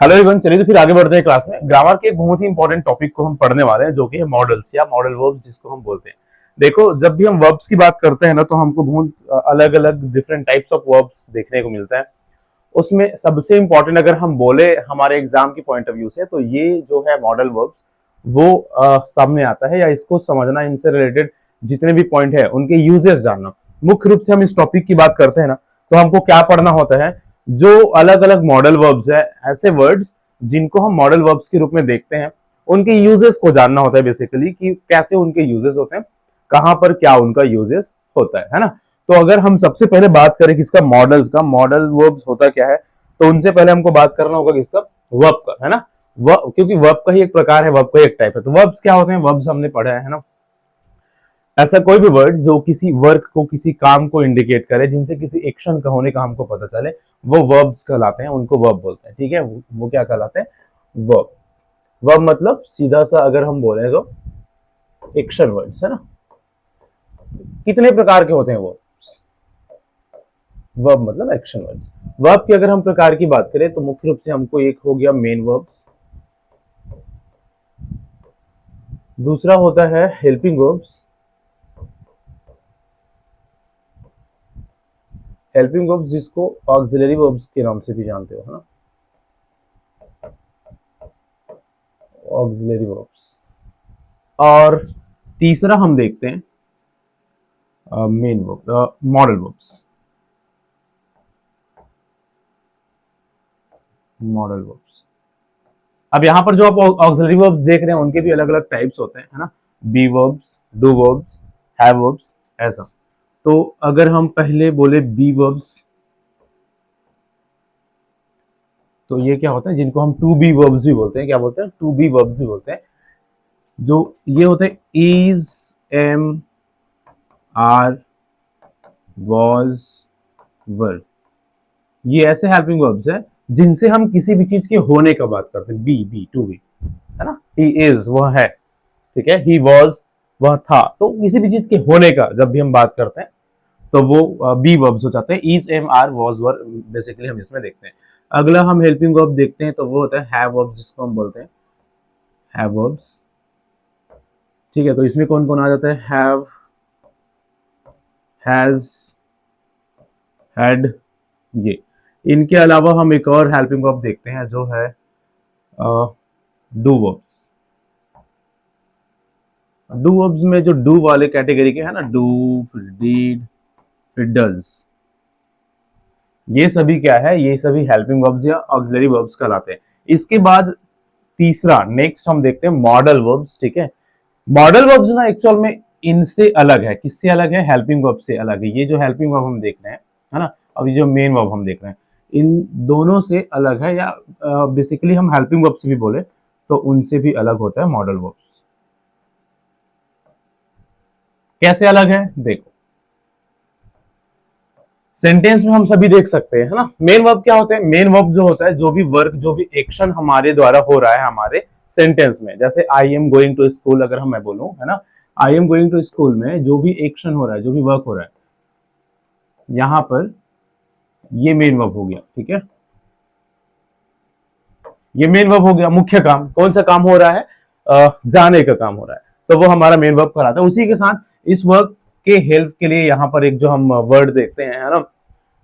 Hello everyone, चलिए तो फिर आगे बढ़ते हैं क्लास में। ग्रामर के एक बहुत ही इंपॉर्टेंट टॉपिक को हम पढ़ने वाले हैं, जो कि है मॉडल्स या मॉडल वर्ब्स, जिसको हम बोलते हैं। देखो, जब भी हम वर्ब्स की बात करते हैं ना, तो हमको बहुत अलग अलग डिफरेंट टाइप्स ऑफ वर्ब्स देखने को मिलता है। उसमें सबसे इंपॉर्टेंट अगर हम बोले हमारे एग्जाम की पॉइंट ऑफ व्यू से, तो ये जो है मॉडल वर्ब्स, वो सामने आता है। या इसको समझना, इनसे रिलेटेड जितने भी पॉइंट है उनके यूजेस जानना। मुख्य रूप से हम इस टॉपिक की बात करते हैं ना, तो हमको क्या पढ़ना होता है, जो अलग अलग मॉडल वर्ब्स है, ऐसे वर्ड्स जिनको हम मॉडल वर्ब्स के रूप में देखते हैं, उनके यूजेस को जानना होता है बेसिकली, कि कैसे उनके यूजेस होते हैं, कहां पर क्या उनका यूजेस होता है ना। तो अगर हम सबसे पहले बात करें किसका, मॉडल्स का, मॉडल वर्ब्स होता क्या है, तो उनसे पहले हमको बात करना होगा किसका, वर्ब का, है ना। क्योंकि वर्ब का ही एक प्रकार है, वर्ब का ही एक टाइप है। तो वर्ब्स क्या होते हैं, वर्ब्स हमने पढ़ा है ना, ऐसा कोई भी वर्ड जो किसी वर्क को, किसी काम को इंडिकेट करे, जिनसे किसी एक्शन का होने का हमको पता चले, वो वर्ब्स कहलाते हैं, उनको वर्ब बोलते हैं। ठीक है, वो क्या कहलाते हैं, वर्ब। वर्ब मतलब सीधा सा अगर हम बोले तो एक्शन वर्ड्स, है ना। कितने प्रकार के होते हैं वो, वर्ब मतलब एक्शन वर्ड्स। वर्ब की अगर हम प्रकार की बात करें, तो मुख्य रूप से हमको एक हो गया मेन वर्ब्स, दूसरा होता है हेल्पिंग वर्ब्स। हेल्पिंग वर्ब्स जिसको ऑक्सिलरी वर्ब्स के नाम से भी जानते हो, है ना, ऑक्सिलरी वर्ब्स। और तीसरा हम देखते हैं main verb, modal verbs, modal verbs. अब यहां पर जो आप ऑक्सिलरी वर्ब्स देख रहे हैं, उनके भी अलग अलग टाइप्स होते हैं, है ना। Be verbs, do verbs, have verbs, ऐसा। तो अगर हम पहले बोले बी वर्ब्स, तो ये क्या होता है, जिनको हम टू बी वर्ब्स भी बोलते हैं। क्या बोलते हैं, टू बी वर्ब्स भी बोलते हैं। जो ये होते हैं इज, एम, आर, वॉज, वर, ये ऐसे हेल्पिंग वर्ब्स है जिनसे हम किसी भी चीज के होने का बात करते हैं। बी, बी, टू बी, है ना। ही इज, वह है, ठीक है। ही वॉज, वह था। तो किसी भी चीज के होने का जब भी हम बात करते हैं, तो वो बी वर्ब्स हो जाते हैं। Is, am, are, was, were, basically हम इसमें देखते हैं। अगला हम हेल्पिंग वर्ब देखते हैं, तो वो होता है हैव वर्ब्स, जिसको हम बोलते हैं हैव वर्ब्स। ठीक है, तो इसमें कौन कौन आ जाता है, हैव, हैज, हैड, ये। इनके अलावा हम एक और हेल्पिंग वर्ब देखते हैं, जो है डू वर्ब्स। डू वर्ब्स में जो डू वाले कैटेगरी के है ना, डू, फिर डीड, फिर डज, ये सभी क्या है, ये सभी हेल्पिंग वर्ब्स या ऑक्सिलरी वर्ब्स कहलाते हैं। इसके बाद तीसरा नेक्स्ट हम देखते हैं मॉडल वर्ब्स। ठीक है, मॉडल वर्ब्स ना एक्चुअल में इनसे अलग है। किससे अलग है, हेल्पिंग वर्ब से अलग है। ये जो हेल्पिंग वर्ब हम देख रहे हैं, है ना, अब ये जो मेन वर्ब हम देख रहे हैं, इन दोनों से अलग है। या बेसिकली हम हेल्पिंग वर्ब से भी बोले तो उनसे भी अलग होता है मॉडल वर्ब्स। कैसे अलग है, देखो, सेंटेंस में हम सभी देख सकते हैं, है ना। मेन वर्ब क्या होते हैं, मेन वर्ब जो होता है, जो भी वर्क, जो भी एक्शन हमारे द्वारा हो रहा है हमारे सेंटेंस में, जैसे I am going to school अगर मैं बोलूं, है ना, I am going to school में जो भी एक्शन हो रहा है, जो भी वर्क हो रहा है, यहां पर ये मेन वर्ब हो गया। ठीक है, ये मेन वर्ब हो गया। मुख्य काम, कौन सा काम हो रहा है, जाने का काम हो रहा है, तो वो हमारा मेन वर्ब कहलाता है। उसी के साथ इस वर्ब के हेल्प के लिए यहाँ पर एक जो हम वर्ड देखते हैं, है ना,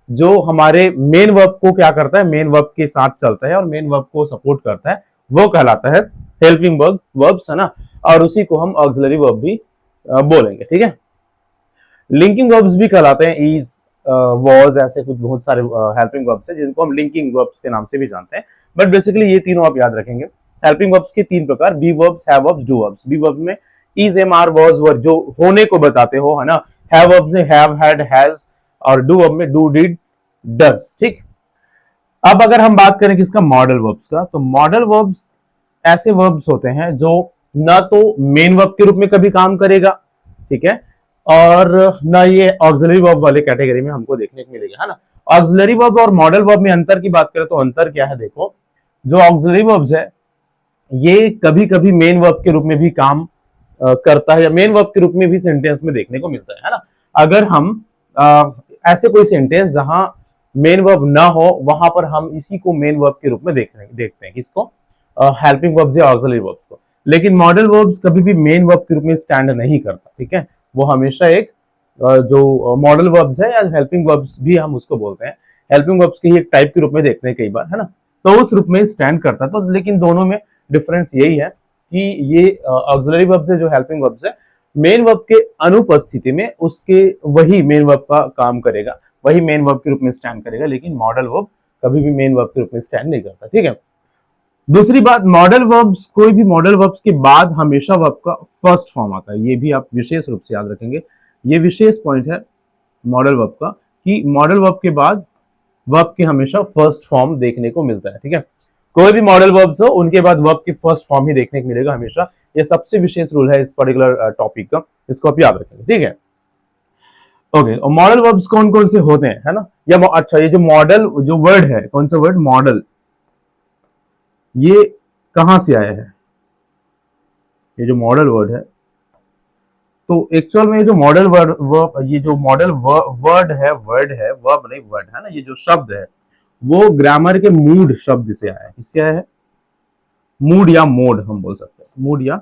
जो हमारे मेन वर्ब को क्या करता है, मेन वर्ब के साथ चलता है और मेन वर्ब को सपोर्ट करता है, वो कहलाता है हेल्पिंग वर्ब, वर्ब्स, है ना। और उसी को हम ऑक्सिलरी वर्ब भी बोलेंगे। ठीक है, लिंकिंग वर्ब्स भी कहलाते हैं, इज, वॉज, ऐसे कुछ बहुत सारे हेल्पिंग वर्ब्स हैं जिनको हम लिंकिंग वर्ब्स के नाम से भी जानते हैं। बट बेसिकली ये तीनों आप याद रखेंगे। हेल्पिंग वर्ब्स के तीन प्रकार, be verbs, have verbs, do verbs. Be verbs में is, am, are, was, were, जो होने को बताते हो, है ना। हैव वर्ब्स में हैव, हैड, हैज, और डू वर्ब में डू, डिड, डज। ठीक, अब अगर हम बात करें किसका, मॉडल वर्ब्स का, तो मॉडल वर्ब्स ऐसे वर्ब्स होते हैं जो ना तो मेन वर्ब के रूप में कभी काम करेगा, ठीक है, और ना ये ऑक्सिलरी वर्ब वाले कैटेगरी में हमको देखने को मिलेगा, है ना। ऑक्सिलरी वर्ब और मॉडल वर्ब में अंतर की बात करें, तो अंतर क्या है, देखो, जो ऑक्सिलरी वर्ब्स है, ये कभी कभी मेन वर्ब के रूप में भी काम करता है, या मेन वर्ब के रूप में भी सेंटेंस में देखने को मिलता है ना। अगर हम ऐसे कोई सेंटेंस जहां मेन वर्ब ना हो वहां पर हम इसी को मेन वर्ब के रूप में देखते हैं किसको, हेल्पिंग वर्ब्स या ऑक्सिलरी वर्ब्स को। लेकिन मॉडल वर्ब्स कभी भी मेन वर्ब के रूप में स्टैंड नहीं करता, ठीक है। वो हमेशा एक जो मॉडल वर्ब्स है या हेल्पिंग वर्ब्स भी हम उसको बोलते हैं, हेल्पिंग वर्ब्स के ही एक टाइप के रूप में देखते हैं कई बार, है ना। तो उस रूप में स्टैंड करता है। तो लेकिन दोनों में डिफरेंस यही है कि ये ऑक्सिलरी वर्ब्स है जो हेल्पिंग वर्ब्स है, मेन वर्ब के अनुपस्थिति में उसके वही मेन वर्ब का काम करेगा, वही मेन वर्ब के रूप में स्टैंड करेगा। लेकिन मॉडल वर्ब कभी भी मेन वर्ब के रूप में स्टैंड नहीं करता, ठीक है। दूसरी बात, मॉडल वर्ब्स, कोई भी मॉडल वर्ब्स के बाद हमेशा वर्ब का फर्स्ट फॉर्म आता है। ये भी आप विशेष रूप से याद रखेंगे, ये विशेष पॉइंट है मॉडल वर्ब का कि मॉडल वर्ब के बाद वर्ब के हमेशा फर्स्ट फॉर्म देखने को मिलता है, ठीक है। कोई भी मॉडल वर्ब्स हो उनके बाद वर्ब के फर्स्ट फॉर्म ही देखने को मिलेगा हमेशा। ये सबसे विशेष रूल है इस पर्टिकुलर टॉपिक का, इसको आप याद रखेंगे, ठीक है। ओके, और मॉडल वर्ब्स कौन कौन से होते हैं, है ना। या अच्छा, ये जो मॉडल जो वर्ड है, कौन सा वर्ड, मॉडल, ये कहां से आया है, ये जो मॉडल वर्ड है। तो एक्चुअल में ये जो मॉडल वर्ड, ये जो मॉडल वर्ड है, वर्ब नहीं वर्ड, है ना, ये जो शब्द है वो ग्रामर के मूड शब्द से आया है। किससे आया है, मूड या मोड हम बोल सकते हैं, मूड या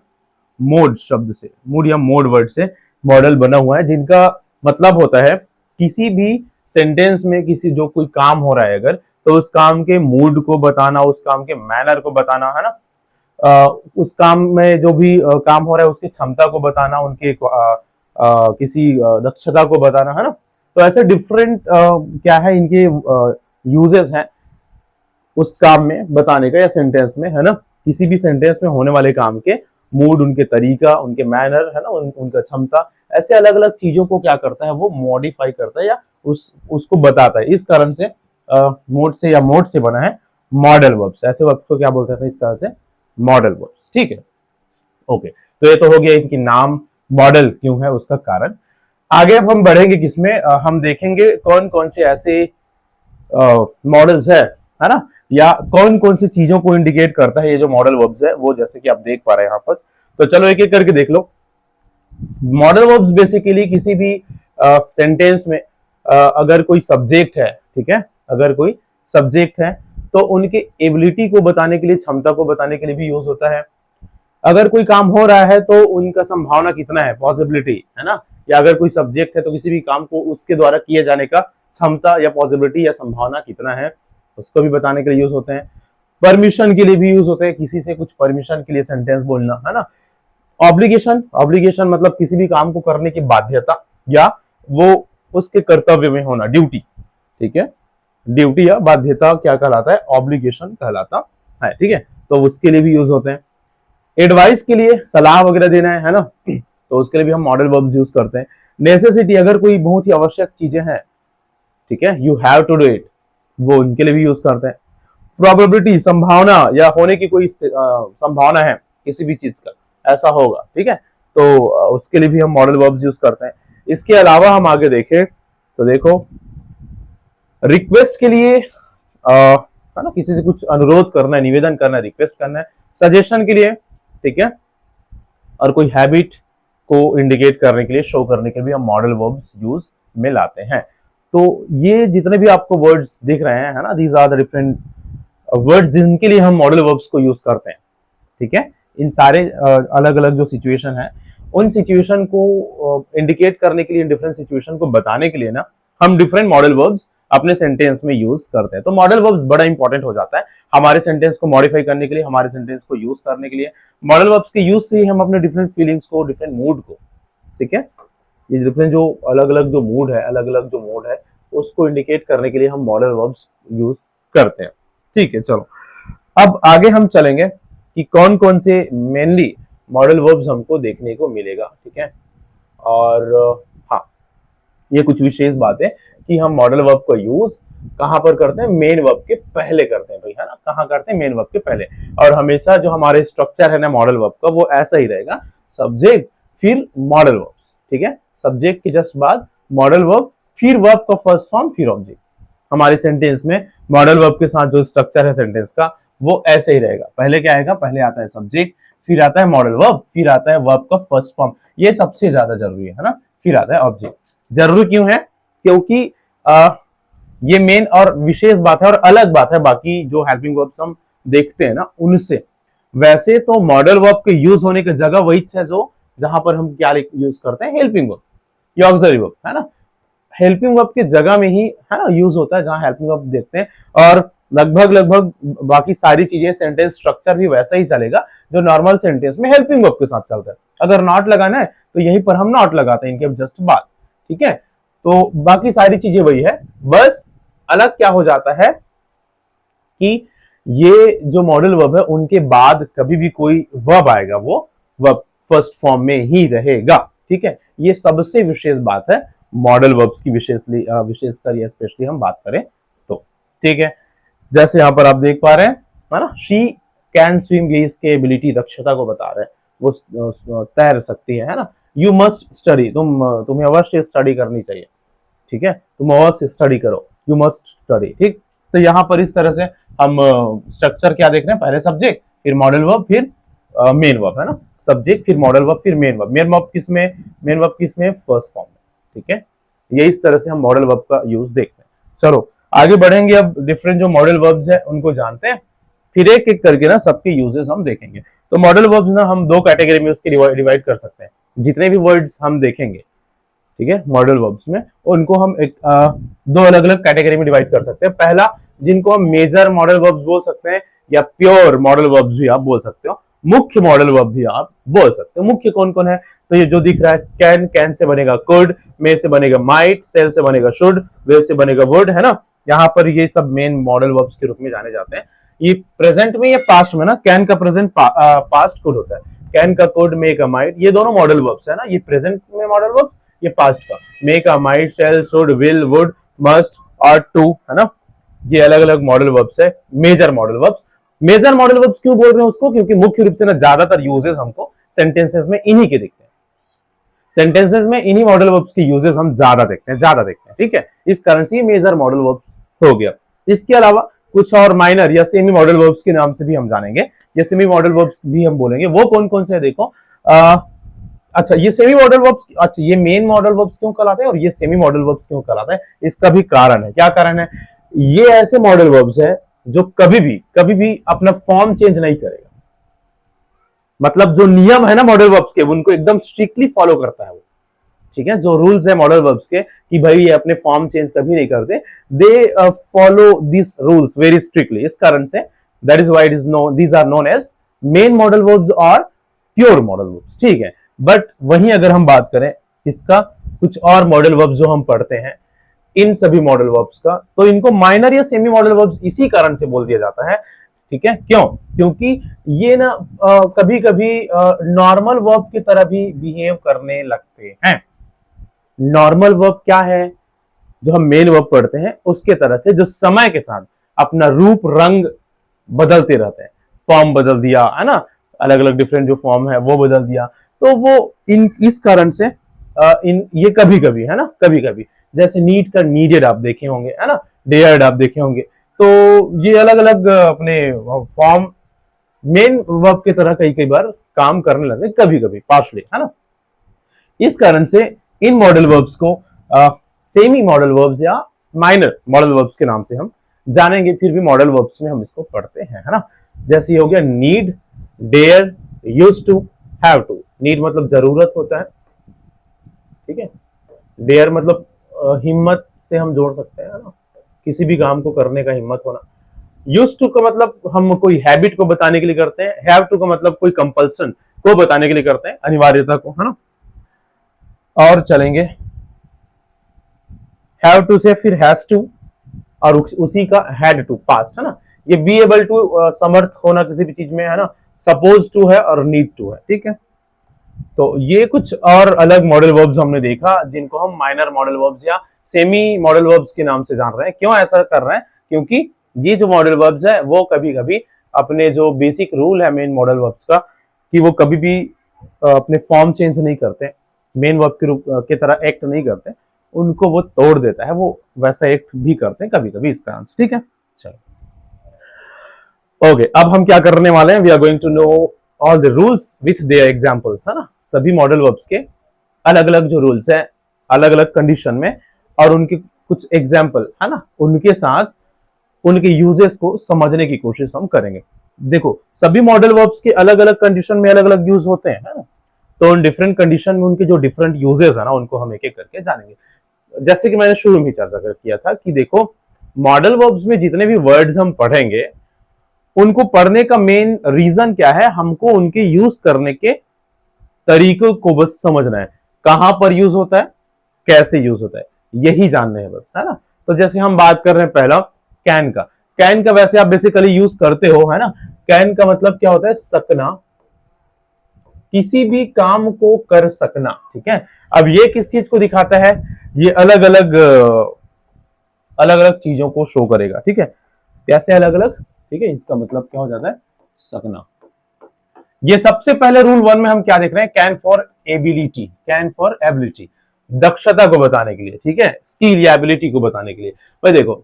मोड शब्द से, मूड या मोड वर्ड से मॉडल बना हुआ है, जिनका मतलब होता है किसी भी सेंटेंस में किसी जो कोई काम हो रहा है अगर, तो उस काम के मूड को बताना, उस काम के मैनर को बताना, है ना। उस काम में जो भी काम हो रहा है उसकी क्षमता को बताना, उनके किसी दक्षता को बताना, है ना। तो ऐसे डिफरेंट क्या है इनके यूजेस हैं उस काम में बताने का या सेंटेंस में, है ना। किसी भी सेंटेंस में होने वाले काम के मूड, उनके तरीका, उनके मैनर, है ना, उनका क्षमता, ऐसे अलग अलग चीजों को क्या करता है वो मॉडिफाई करता है या उसको बताता है। इस कारण से मोड से या मोड से बना है मॉडल वर्ब्स। ऐसे वर्ब्स को क्या बोलते हैं इस कारण से, मॉडल वर्ब्स, ठीक है। ओके, तो ये तो हो गया इनकी नाम मॉडल क्यों है उसका कारण। आगे अब हम बढ़ेंगे किसमें, हम देखेंगे कौन कौन से ऐसे मॉडल्स है ना, या कौन कौन सी चीजों को इंडिकेट करता है ये जो मॉडल वर्ब्स है वो, जैसे कि आप देख पा रहे हैं यहाँ पर। तो चलो एक एक करके देख लो। मॉडल वर्ब्स बेसिकली किसी भी सेंटेंस में अगर कोई सब्जेक्ट है, ठीक है, अगर कोई सब्जेक्ट है तो उनके एबिलिटी को बताने के लिए, क्षमता को बताने के लिए भी यूज होता है। अगर कोई काम हो रहा है तो उनका संभावना कितना है, पॉसिबिलिटी, है ना। या अगर कोई सब्जेक्ट है तो किसी भी काम को उसके द्वारा किए जाने का क्षमता या पॉसिबिलिटी या संभावना कितना है, उसको भी बताने के लिए यूज होते हैं। परमिशन के लिए भी यूज होते हैं, किसी से कुछ परमिशन के लिए सेंटेंस बोलना, है ना। ऑब्लिगेशन, ऑब्लिगेशन मतलब किसी भी काम को करने की बाध्यता या वो उसके कर्तव्य में होना, ड्यूटी, ठीक है। ड्यूटी या बाध्यता क्या कहलाता है, ऑब्लिगेशन कहलाता है, ठीक है। तो उसके लिए भी यूज होते हैं। एडवाइस के लिए, सलाह वगैरह देना है ना, तो उसके लिए भी हम मॉडल वर्ब्स यूज करते हैं। नेसेसिटी, अगर कोई बहुत ही आवश्यक चीजें हैं, ठीक है, you have to do it, वो उनके लिए भी यूज करते हैं। प्रोबेबिलिटी, संभावना या होने की कोई संभावना है किसी भी चीज का, ऐसा होगा, ठीक है, तो उसके लिए भी हम मॉडल वर्ब्स यूज करते हैं। इसके अलावा हम आगे देखें तो देखो, रिक्वेस्ट के लिए है ना, किसी से कुछ अनुरोध करना है, निवेदन करना है, रिक्वेस्ट करना है। सजेशन के लिए, ठीक है, और कोई हैबिट को इंडिकेट करने के लिए, शो करने के लिए भी हम मॉडल वर्ब्स यूज में लाते हैं। तो ये जितने भी आपको वर्ड्स दिख रहे हैं, है ना, these are the different words जिनके लिए हम मॉडल वर्ब्स को यूज करते हैं, ठीक है। इन सारे अलग अलग जो सिचुएशन है, उन सिचुएशन को इंडिकेट करने के लिए, डिफरेंट सिचुएशन को बताने के लिए ना, हम डिफरेंट मॉडल वर्ब्स अपने सेंटेंस में यूज करते हैं। तो मॉडल वर्ब्स बड़ा इंपॉर्टेंट हो जाता है हमारे सेंटेंस को मॉडिफाई करने के लिए, हमारे सेंटेंस को यूज करने के लिए। मॉडल वर्ब्स के यूज से ही हम अपने डिफरेंट फीलिंग्स को, डिफरेंट मूड को, ठीक है, ये डिफरेंट जो अलग अलग जो मूड है, अलग अलग जो मूड है उसको इंडिकेट करने के लिए हम मॉडल वर्ब्स यूज करते हैं, ठीक है। चलो अब आगे हम चलेंगे कि कौन कौन से मेनली मॉडल वर्ब्स हमको देखने को मिलेगा, ठीक है। और हाँ, ये कुछ विशेष बात है कि हम मॉडल वर्ब का यूज कहां पर करते हैं, मेन वर्ब के पहले करते हैं भाई, है ना। कहां करते हैं, मेन वर्ब के पहले। और हमेशा जो हमारे स्ट्रक्चर है ना मॉडल वर्ब का, वो ऐसा ही रहेगा, सब्जेक्ट फिर मॉडल वर्ब्स, ठीक है। सब्जेक्ट के जस्ट बाद मॉडल वर्ब, फिर वर्ब का फर्स्ट फॉर्म, फिर ऑब्जेक्ट। हमारे सेंटेंस में मॉडल वर्ब के साथ जो स्ट्रक्चर है सेंटेंस का, वो ऐसे ही रहेगा। पहले क्या आएगा, पहले आता है सब्जेक्ट, फिर आता है मॉडल वर्ब, फिर आता है वर्ब का फर्स्ट फॉर्म। ये सबसे ज्यादा जरूरी है ना, फिर आता है ऑब्जेक्ट। जरूरी क्यों है, क्योंकि ये मेन और विशेष बात है और अलग बात है बाकी जो हेल्पिंग वर्ब्स हम देखते हैं ना उनसे। वैसे तो मॉडल वर्ब के यूज होने की जगह वही है जो जहां पर हम क्या यूज करते हैं, हेल्पिंग वर्ब या ऑक्सिलरी वर्ब, है ना। हेल्पिंग वर्ब के जगह में ही, है ना, यूज होता है जहां हेल्पिंग वर्ब देखते हैं। और लगभग लगभग बाकी सारी चीजें, सेंटेंस स्ट्रक्चर भी वैसा ही चलेगा जो नॉर्मल सेंटेंस में हेल्पिंग वर्ब के साथ चलता है। अगर नॉट लगाना है तो यहीं पर हम नॉट लगाते हैं, इनके अब जस्ट बाद, ठीक है। तो बाकी सारी चीजें वही है, बस अलग क्या हो जाता है कि ये जो मॉडल वर्ब है उनके बाद कभी भी कोई वर्ब आएगा वो वर्ब फर्स्ट फॉर्म में ही रहेगा, ठीक है। ये सबसे विशेष बात है मॉडल वर्ब्स की, विशेषकर ये स्पेशली हम बात करें तो, ठीक है। जैसे यहां पर आप देख पा रहे हैं, है ना, शी कैन स्विम, ये इसके एबिलिटी, दक्षता को बता रहे हैं, वो तैर सकती है ना। यू मस्ट स्टडी, तुम्हें अवश्य स्टडी करनी चाहिए, ठीक है, तुम अवश्य स्टडी करो, यू मस्ट स्टडी, ठीक। तो यहाँ पर इस तरह से हम स्ट्रक्चर क्या देख रहे हैं, पहले सब्जेक्ट, फिर मॉडल वर्ब, फिर मेन वर्ब, है ना, सब्जेक्ट फिर मॉडल वर्ब फिर मेन वर्ब। मेन वर्ब किसमें, फर्स्ट फॉर्म में, ठीक है। ये इस तरह से हम मॉडल वर्ब का यूज देखते हैं। चलो आगे बढ़ेंगे, अब डिफरेंट जो मॉडल वर्ब्स है उनको जानते हैं, फिर एक एक करके ना सबके यूजेस हम देखेंगे। तो मॉडल वर्ब्स ना हम दो कैटेगरी में उसके डिवाइड कर सकते हैं। जितने भी वर्ड्स हम देखेंगे, ठीक है, मॉडल वर्ब्स में, उनको हम दो अलग अलग कैटेगरी में डिवाइड कर सकते हैं। पहला, जिनको हम मेजर मॉडल वर्ब्स बोल सकते हैं या प्योर मॉडल वर्ब्स भी आप बोल सकते हो, मुख्य मॉडल वर्ब भी आप बोल सकते हो। मुख्य कौन कौन है, तो ये जो दिख रहा है, कैन से बनेगा कुड, मे से बनेगा माइट, सेल से बनेगा शुड, वे से बनेगा वुड, है ना। यहाँ पर ये सब मेन मॉडल वर्ब्स के रूप में जाने जाते हैं। ये प्रेजेंट में या पास्ट में ना, कैन का प्रेजेंट पास्ट कुड होता है, कैन का कुड, मे का माइट, ये दोनों मॉडल वर्ब्स है ना। ये प्रेजेंट में मॉडल वर्ब, ये पास्ट का, मे का might, shall, should, will, would, must और टू, है ना। ये अलग अलग मॉडल वर्ब्स है, major modal verbs. Major modal verbs क्यों बोल रहे हैं उसको, क्योंकि मुख्य रूप से ना ज्यादातर यूजेस हमको सेंटेंसेस में इन्हीं के दिखते हैं। सेंटेंसेस में इन्हीं मॉडल वर्ब्स के यूजेस हम ज्यादा देखते हैं, ठीक है। इस कारण से मेजर मॉडल वर्ब्स हो गया। इसके अलावा कुछ और माइनर या सेमी मॉडल वर्ब्स के नाम से भी हम जानेंगे, या सेमी मॉडल वर्ब्स भी हम बोलेंगे। वो कौन कौन से है देखो, अच्छा ये सेमी मॉडल वर्ब्स, अच्छा ये मेन मॉडल वर्ब्स क्यों कहलाते हैं और ये सेमी मॉडल वर्ब्स क्यों कहलाते हैं, इसका भी कारण है। क्या कारण है, ये ऐसे मॉडल वर्ब्स है जो कभी भी अपना फॉर्म चेंज नहीं करेगा। मतलब जो नियम है ना मॉडल वर्ब्स के, उनको एकदम स्ट्रिक्टली फॉलो करता है वो, ठीक है। जो रूल्स है मॉडल वर्ब्स के कि भाई ये अपने फॉर्म चेंज कभी नहीं करते, they follow this rules very strictly. इस कारण से that is why it is no these are known as main modal verbs और प्योर मॉडल वर्ब्स, ठीक है। बट वहीं अगर हम बात करें इसका कुछ और मॉडल वर्ब्स जो हम पढ़ते हैं, इन सभी मॉडल वर्ब्स का, तो इनको माइनर या सेमी मॉडल वर्ब्स इसी कारण से बोल दिया जाता है, ठीक है। क्यों, क्योंकि ये ना कभी कभी नॉर्मल वर्ब की तरह भी बिहेव करने लगते हैं। नॉर्मल वर्ब क्या है, जो हम मेन वर्ब पढ़ते हैं उसके तरह से, जो समय के साथ अपना रूप रंग बदलते रहते हैं। फॉर्म बदल दिया, है ना, अलग अलग डिफरेंट जो फॉर्म है वो बदल दिया, तो वो इस कारण से ये कभी कभी, है ना, कभी कभी, जैसे नीड का नीडेड आप देखे होंगे, है ना, डेयर्ड आप देखे होंगे, तो ये अलग अलग अपने फॉर्म मेन वर्ब की तरह कई बार काम करने लगे, कभी कभी पार्शली, है ना। इस कारण से इन मॉडल वर्ब्स को सेमी मॉडल वर्ब्स या माइनर मॉडल वर्ब्स के नाम से हम जानेंगे। फिर भी मॉडल वर्ब्स में हम इसको पढ़ते हैं, है ना। जैसे हो गया need, dare, used to, have to. Need मतलब जरूरत होता है, ठीक है। डेयर मतलब हिम्मत से हम जोड़ सकते हैं, है ना, किसी भी काम को करने का हिम्मत होना। यूज्ड टू का मतलब हम कोई हैबिट को बताने के लिए करते हैं। हैव टू का मतलब कोई कंपल्सन को बताने के लिए करते हैं, अनिवार्यता को, है ना। और चलेंगे, हैव टू से फिर हैज टू, और उसी का हैड टू, पास्ट, है ना। ये बी एबल टू समर्थ होना किसी भी चीज में, है ना, सपोज टू है और नीड टू है, ठीक है। तो ये कुछ और अलग मॉडल वर्ब्स हमने देखा जिनको हम माइनर मॉडल वर्ब्स या सेमी मॉडल वर्ब्स के नाम से जान रहे हैं। क्यों ऐसा कर रहे हैं, क्योंकि ये जो मॉडल वर्ब्स है वो कभी कभी अपने जो बेसिक रूल है मेन मॉडल वर्ब्स का, कि वो कभी भी अपने फॉर्म चेंज नहीं करते, मेन वर्ब के रूप के तरह एक्ट नहीं करते, उनको वो तोड़ देता है, वो वैसा एक्ट भी करते हैं कभी कभी, इस कारण से, ठीक है। चलो ओके, अब हम क्या करने वाले हैं, we are going to know all the rules with their examples, है ना। सभी मॉडल वर्ब्स के अलग अलग जो रूल्स हैं, अलग अलग कंडीशन में, और उनके कुछ एग्जाम्पल है ना, उनके साथ उनके यूजेस को समझने की कोशिश हम करेंगे। देखो सभी मॉडल वर्ब्स के अलग अलग कंडीशन में अलग अलग यूज होते हैं, है ना, तो उन डिफरेंट कंडीशन में उनके जो डिफरेंट यूजेस है ना, उनको हम एक एक करके जानेंगे। जैसे कि मैंने शुरू में ही चर्चा किया था कि देखो मॉडल वर्ब्स में जितने भी वर्ड्स हम पढ़ेंगे उनको पढ़ने का मेन रीजन क्या है, हमको उनके यूज करने के तरीकों को बस समझना है, कहां पर यूज होता है, कैसे यूज होता है, यही जानना है बस, है ना। तो जैसे हम बात कर रहे हैं पहला कैन का। कैन का वैसे आप बेसिकली यूज करते हो, है ना। कैन का मतलब क्या होता है, सकना, किसी भी काम को कर सकना, ठीक है। अब ये किस चीज को दिखाता है, ये अलग अलग चीजों को शो करेगा, ठीक है। कैसे अलग अलग, ठीक है, इसका मतलब क्या हो जाता है, सकना। ये सबसे पहले रूल 1 में हम क्या देख रहे हैं, can for ability, can for ability, दक्षता को बताने के लिए, ठीक है, स्किल या एबिलिटी को बताने के लिए। भाई देखो,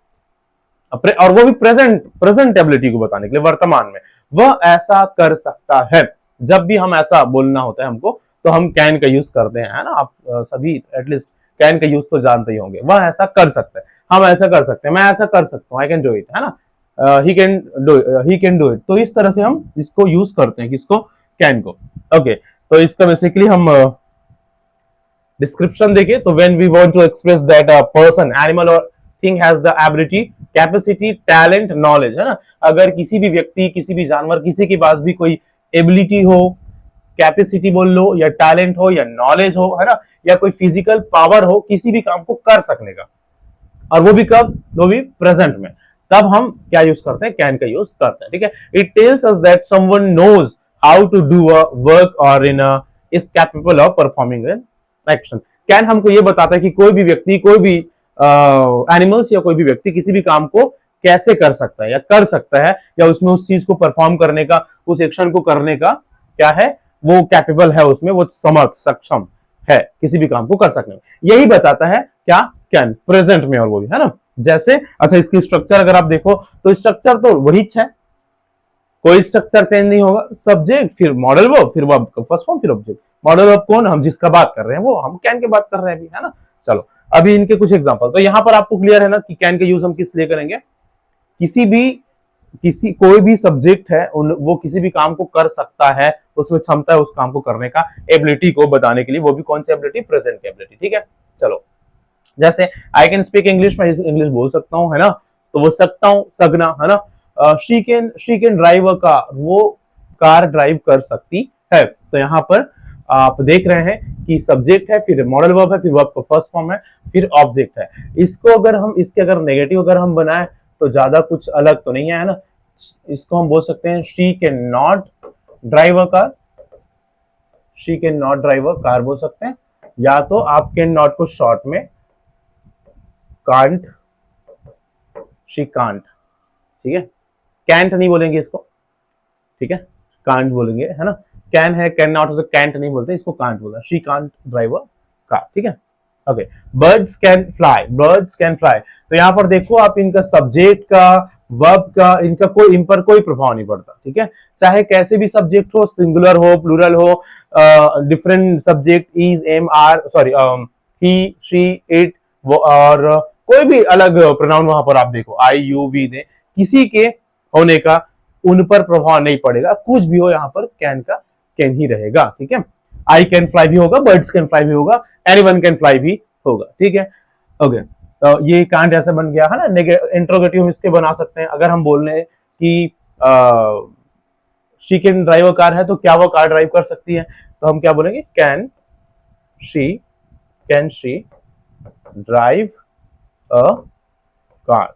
और वो भी प्रेजेंट एबिलिटी को बताने के लिए, वर्तमान में वह ऐसा कर सकता है। जब भी हम ऐसा बोलना होता है हमको, तो हम कैन का यूज करते हैं, है ना। आप सभी एटलीस्ट कैन का यूज तो जानते ही होंगे। वह ऐसा कर सकता है, हम ऐसा कर सकते हैं, मैं ऐसा कर सकता हूँ, आई कैन डू इट, है ना, ही कैन डू इट। तो इस तरह से हम इसको यूज करते हैं, किसको, कैन को। ओके, तो इसका बेसिकली हम डिस्क्रिप्शन देखें तो when we want to express that a person, animal और thing has the ability, capacity, talent, knowledge, है ना। अगर किसी भी व्यक्ति, किसी भी जानवर, किसी के पास भी कोई एबिलिटी हो, कैपेसिटी बोल लो, या टैलेंट हो, या नॉलेज हो, है ना, या कोई फिजिकल पावर हो किसी भी काम को कर सकने का, और वो भी कब, वो भी प्रेजेंट में, तब हम क्या यूज करते हैं, कैन का यूज करते हैं, ठीक है। It tells us that someone knows how to do a work और इन is capable of performing an action. कैन हमको ये बताता है कि कोई भी व्यक्ति, कोई भी एनिमल्स या कोई भी व्यक्ति किसी भी काम को कैसे कर सकता है या कर सकता है, या उसमें उस चीज को परफॉर्म करने का, उस एक्शन को करने का क्या है, वो कैपेबल है, उसमें वो समर्थ, सक्षम है किसी भी काम को कर सकने में। यही बताता है क्या, कैन, प्रेजेंट में, और वो भी, है ना। जैसे अच्छा, इसकी स्ट्रक्चर अगर आप देखो तो स्ट्रक्चर तो वही है, कोई स्ट्रक्चर चेंज नहीं होगा। सब्जेक्ट, फिर मॉडल वर्ब, फिर वर्ब का फर्स्ट फॉर्म, फिर ऑब्जेक्ट। मॉडल वर्ब कौन, हम जिसका बात कर रहे हैं, वो हम कैन की बात कर रहे हैं अभी, है ना। चलो अभी इनके कुछ एग्जांपल, तो यहां पर आपको क्लियर है ना कि कैन का यूज हम किस लिए करेंगे, कोई भी सब्जेक्ट है वो किसी भी काम को कर सकता है, उसमें क्षमता है उस काम को करने का, एबिलिटी को बताने के लिए, वो भी कौन सी एबिलिटी, प्रेजेंट एबिलिटी, ठीक है। चलो जैसे आई कैन स्पीक इंग्लिश, मैं इंग्लिश बोल सकता हूँ, है ना, तो वो सकता हूँ, सकना, है ना। She can drive a car, वो कार ड्राइव कर सकती है। तो यहाँ पर आप देख रहे हैं कि सब्जेक्ट है, फिर मॉडल वर्ब है, फिर वर्ब का फर्स्ट फॉर्म है, फिर ऑब्जेक्ट है। इसको अगर हम, इसके अगर नेगेटिव अगर हम बनाए तो ज्यादा कुछ अलग तो नहीं है ना। इसको हम बोल सकते हैं she can not drive a car, she can not drive a car बोल सकते हैं, या तो आप कैन नॉट को शॉर्ट में कांट, शी कांट, ठीक है। कैंट नहीं बोलेंगे इसको, ठीक है, कांट बोलेंगे, है ना। कैन है, कैन नॉट, तो कैंट नहीं बोलते, इसको कांट बोलते हैं। She can't drive a car, ठीक है। Okay, birds can fly, birds can fly. तो यहां पर देखो आप, इनका सब्जेक्ट का, वर्ब का, इनका कोई, इन पर कोई प्रभाव नहीं पड़ता, ठीक है। चाहे कैसे भी सब्जेक्ट हो, सिंगुलर हो, प्लूरल हो, different subject, is, am, are, sorry, he, she, it, वो, और कोई भी अलग प्रोनाउन वहां पर आप देखो, आई, यू, वी दे, किसी के होने का उन पर प्रभाव नहीं पड़ेगा, कुछ भी हो यहाँ पर कैन का कैन ही रहेगा, ठीक है। आई कैन फ्लाई भी होगा, बर्ड्स कैन फ्लाई भी होगा, एनीवन कैन फ्लाई भी होगा, ठीक है। ओके, तो ये कांट ऐसा बन गया, है ना। इंट्रोगेटिव हम इसके बना सकते हैं, अगर हम बोल रहे हैं कि she can drive a car है, तो क्या वो कार ड्राइव कर सकती है, तो हम क्या बोलेंगे, can she drive a car,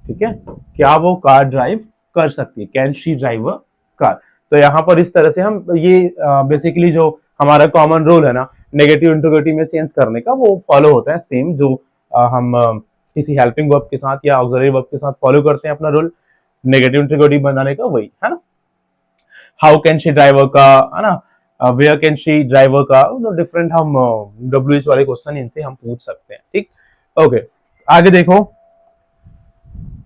ठीक है, क्या वो कार ड्राइव कर सकती है, can she drive a car. तो यहाँ पर इस तरह से हम ये बेसिकली जो हमारा कॉमन रूल है ना, नेगेटिव इंट्रोगेटिव में चेंज करने का, वो फॉलो होता है सेम जो हम किसी हेल्पिंग वर्ब के साथ या ऑक्सिलरी वर्ब के साथ फॉलो करते हैं अपना रूल, नेगेटिव इंट्रोगेटिव बनाने का, वही है ना। How can she drive a car, है ना, where can she drive a car, different हम डब्ल्यूएच वाले क्वेश्चन इनसे हम पूछ सकते हैं, ठीक। ओके, आगे देखो,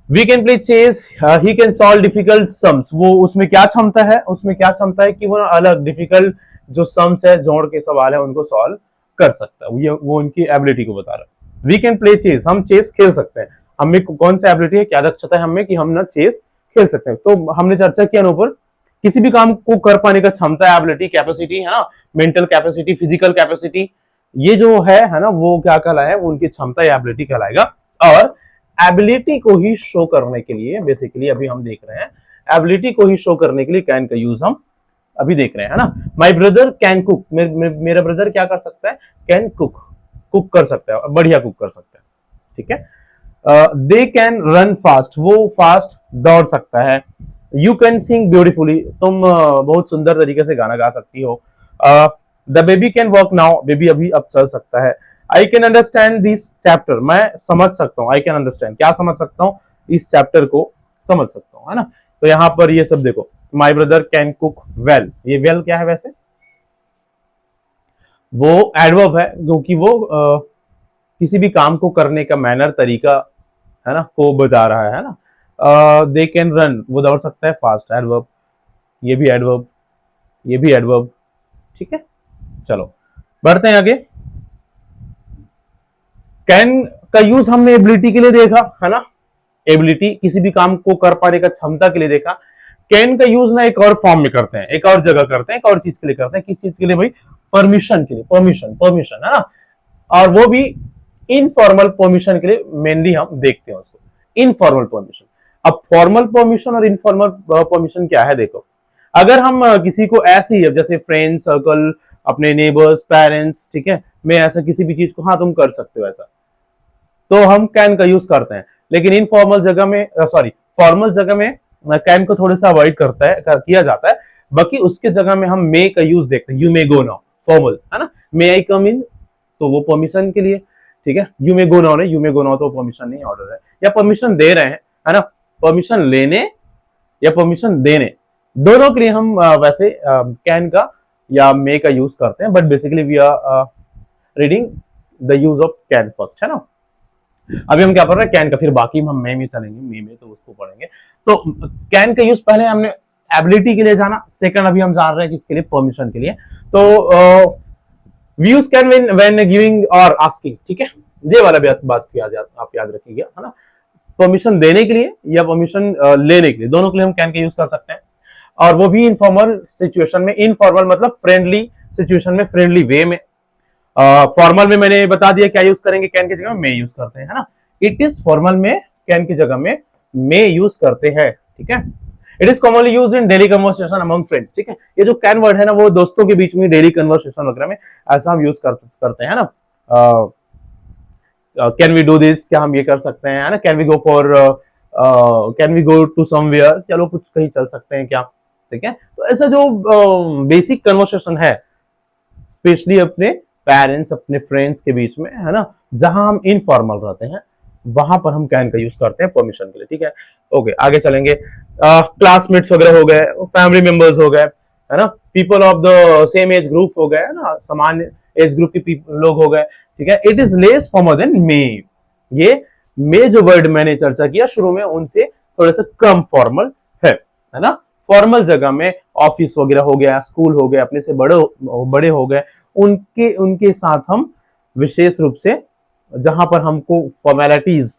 we can play chess, he can solve difficult sums. वो उसमें क्या क्षमता है, उसमें क्या क्षमता है कि वो अलग डिफिकल्ट जो सम्स है, जोड़ के सवाल है, उनको सॉल्व कर सकता है, वो उनकी एबिलिटी को बता रहा है। वी कैन प्ले चेस, हम चेस खेल सकते हैं। हमें कौन सा एबिलिटी है, क्या दक्षता है हमें कि हम ना चेस खेल सकते हैं। तो हमने चर्चा किया ऊपर, किसी भी काम को कर पाने का क्षमता, एबिलिटी, कैपेसिटी है ना, मेंटल कैपेसिटी, फिजिकल कैपेसिटी, ये जो है ना, वो क्या कहलाए, वो उनकी क्षमता या एबिलिटी कहलाएगा। और एबिलिटी को ही शो करने के लिए बेसिकली अभी हम देख रहे हैं, एबिलिटी को ही शो करने के लिए कैन का यूज हम अभी देख रहे हैं, है ना। माई ब्रदर कैन कुक, मेरा ब्रदर क्या कर सकता है, कैन कुक, कुक कर सकता है, बढ़िया कुक कर सकता है, ठीक है। दे कैन रन फास्ट, वो फास्ट दौड़ सकता है। यू कैन सिंग ब्यूटिफुली, तुम बहुत सुंदर तरीके से गाना गा सकती हो। The baby can walk now, baby अभी अब चल सकता है। I can understand this chapter, मैं समझ सकता हूँ, आई कैन अंडरस्टैंड, क्या समझ सकता हूँ, इस चैप्टर को समझ सकता हूँ, है ना। तो यहां पर ये सब देखो, my brother can cook well, ये वेल क्या है वैसे, वो एडवर्ब है, क्योंकि वो किसी भी काम को करने का मैनर, तरीका, है ना, को बता रहा है ना। दे कैन रन, वो दौड़ सकता है, फास्ट एडवर्ब, ये भी एडवर्ब, ये भी एडवर्ब, ठीक है। चलो बढ़ते हैं आगे। कैन का यूज हमने एबिलिटी के लिए देखा, है ना, एबिलिटी किसी भी काम को कर पाने का क्षमता के लिए देखा। कैन का यूज ना एक और फॉर्म में करते हैं, एक और जगह करते हैं, एक और चीज के लिए करते हैं, किस चीज के लिए भाई, परमिशन के लिए, परमिशन, परमिशन, है ना। और वो भी इनफॉर्मल परमिशन के लिए मेनली हम देखते हैं उसको, इनफॉर्मल परमिशन। अब फॉर्मल परमिशन और इनफॉर्मल परमिशन क्या है, देखो, अगर हम किसी को ऐसे ही, जैसे फ्रेंड सर्कल, अपने नेबर्स, पेरेंट्स, ठीक है, मैं ऐसा किसी भी चीज को, हाँ तुम कर सकते हो ऐसा, तो हम कैन का यूज करते हैं। लेकिन इनफॉर्मल जगह में, सॉरी, फॉर्मल जगह में कैन को थोड़ा सा अवॉइड करता है, किया जाता है। बाकी उसके जगह में हम मे का यूज देखते हैं, you may go now, formal, है ना, मे आई कम इन, तो वो परमिशन के लिए, ठीक है। यू मे गो नाउ नहीं, यू मे गो नाउ तो परमिशन नहीं, ऑर्डर है, या परमिशन दे रहे हैं, है ना, परमिशन लेने या परमिशन देने, दोनों के लिए हम वैसे कैन का या मे का यूज करते हैं। But basically we are reading the use of can first, है ना। अभी हम क्या पढ़ रहे हैं, कैन का, फिर बाकी हम मे में चलेंगे, मे में तो उसको पढ़ेंगे। तो कैन का यूज पहले हमने एबिलिटी के लिए जाना, सेकंड अभी हम जान रहे हैं किसके लिए, परमिशन के लिए। तो we use can when giving और आस्किंग, ठीक है, ये वाला बात आप याद रखिएगा, है ना। परमिशन देने के लिए या परमिशन लेने के लिए, दोनों के लिए हम कैन का यूज कर सकते हैं। और वो भी इनफॉर्मल सिचुएशन में, इनफॉर्मल मतलब फ्रेंडली सिचुएशन में, फ्रेंडली वे में। फॉर्मल में मैंने बता दिया क्या यूज करेंगे, कैन की जगह में मे यूज करते हैं, है ना। इट इज फॉर्मल में कैन की जगह में मे यूज करते हैं, ठीक है। It is commonly use in daily conversation among friends, ठीक है। ये जो कैन वर्ड है ना, वो दोस्तों के बीच में, डेली कन्वर्सेशन वगैरह में ऐसा हम यूज करते हैं ना। कैन वी डू दिस, क्या हम ये कर सकते हैं, है ना। Can we go for, can we go to somewhere, चलो कुछ कहीं चल सकते हैं क्या, ठीक है। तो ऐसा जो बेसिक कन्वर्सेशन है, स्पेशली अपने पेरेंट्स, अपने फ्रेंड्स के बीच में, है ना, जहां हम इनफॉर्मल रहते हैं, वहां पर हम कैन का यूज करते हैं परमिशन के लिए, ठीक है। ओके, आगे चलेंगे। क्लासमेट्स वगैरह हो गए, फैमिली मेंबर्स हो गए, है ना, people of the same age group हो गए, है ना, समान एज ग्रुप के लोग हो गए, ठीक है। It is less formal than may, ये मे जो वर्ड मैंने चर्चा किया शुरू में, उनसे थोड़ा सा कम फॉर्मल है ना। फॉर्मल जगह में ऑफिस वगैरह हो गया, स्कूल हो गया, अपने से बड़े हो गए, उनके उनके साथ हम विशेष रूप से, जहां पर हमको फॉर्मेलिटीज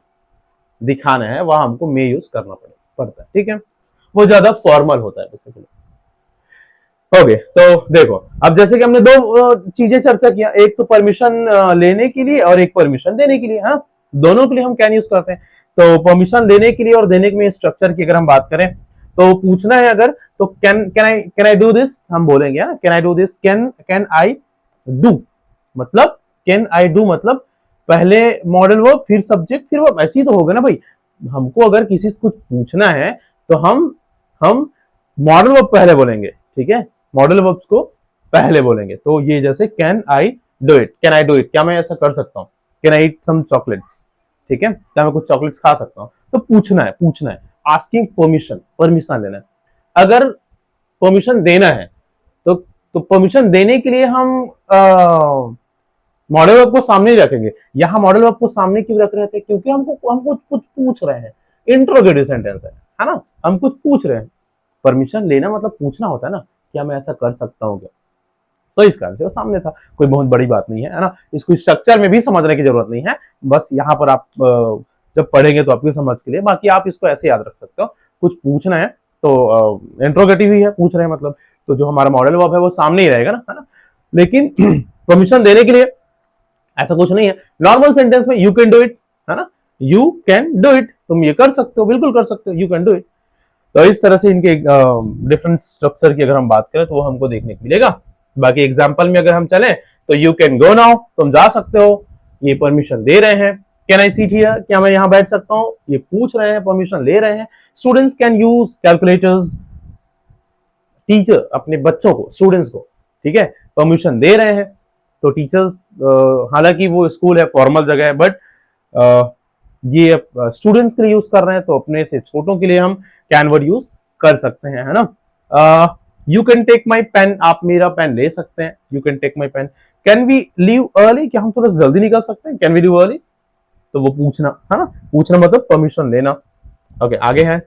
दिखाना है, वहां हमको मे यूज करना पड़ता है, ठीक है। वो ज्यादा फॉर्मल होता है बेसिकली। ओके, तो देखो, अब जैसे कि हमने दो चीजें चर्चा किया, एक तो परमिशन लेने के लिए और एक परमिशन देने के लिए, हाँ, दोनों के लिए हम कैन यूज करते हैं। तो परमिशन लेने के लिए और देने के लिए स्ट्रक्चर की अगर हम बात करें, तो पूछना है अगर, तो कैन आई डू दिस हम बोलेंगे, है ना, can I do this, can I do, मतलब कैन आई डू मतलब पहले मॉडल वर्ब, फिर सब्जेक्ट, फिर वर्ब, ऐसी तो होगा ना भाई। हमको अगर किसी से कुछ पूछना है, तो हम मॉडल वर्ब पहले बोलेंगे, ठीक है, मॉडल वर्ब्स को पहले बोलेंगे। तो ये जैसे can I do it, can I do it, क्या मैं ऐसा कर सकता हूँ, can I eat some chocolates, ठीक है, क्या मैं कुछ चॉकलेट्स खा सकता हूँ। तो पूछना है, आस्किंग परमिशन, परमिशन लेना है। अगर परमिशन देना है, तो परमिशन देने के लिए हम मॉडल वर्ब को सामने ही रखेंगे। यहां मॉडल वर्ब को सामने क्यों रख रहे थे, क्योंकि हम कुछ पूछ रहे हैं, इंट्रोगेटिव सेंटेंस है ना, हम कुछ पूछ रहे हैं। परमिशन लेना मतलब पूछना होता है ना, क्या मैं ऐसा कर सकता हूँ क्या, तो इस कारण से वो सामने था, कोई बहुत बड़ी बात नहीं है ना। इसको स्ट्रक्चर में भी समझने की जरूरत नहीं है, बस यहाँ पर आप जब पढ़ेंगे तो आपकी समझ के लिए, बाकी आप इसको ऐसे याद रख सकते हो। कुछ पूछना है तो इंट्रोगेटिव ही है, पूछ रहे हैं मतलब, तो जो हमारा मॉडल वर्ब है वो सामने ही रहेगा ना, है ना। लेकिन परमिशन देने के लिए ऐसा कुछ नहीं है। नॉर्मल सेंटेंस में यू कैन डू इट, है ना, यू कैन डू इट, तुम ये कर सकते हो, बिल्कुल कर सकते हो, यू कैन डू इट। तो इस तरह से इनके डिफरेंट स्ट्रक्चर की अगर हम बात करें तो वो हमको देखने को मिलेगा। बाकी एग्जाम्पल में अगर हम चलें तो यू कैन गो नाउ, तुम जा सकते हो, ये परमिशन दे रहे हैं। कैन आई सीट हियर, क्या मैं यहाँ बैठ सकता हूँ, ये पूछ रहे हैं, परमिशन ले रहे हैं। Students can use calculators, teacher अपने बच्चों को, स्टूडेंट्स को, ठीक है, परमिशन दे रहे हैं। तो टीचर्स, हालांकि वो स्कूल है, फॉर्मल जगह है, बट ये स्टूडेंट्स के लिए यूज कर रहे हैं, तो अपने से छोटों के लिए हम कैन वर्ड यूज कर सकते हैं, है ना। You can take my pen, आप मेरा पेन ले सकते हैं, you can take my pen. Can we leave early, क्या हम थोड़ा जल्दी निकल सकते हैं, कैन वी लीव अर्ली, तो वो पूछना, है ना, पूछना मतलब परमिशन लेना। ओके, आगे है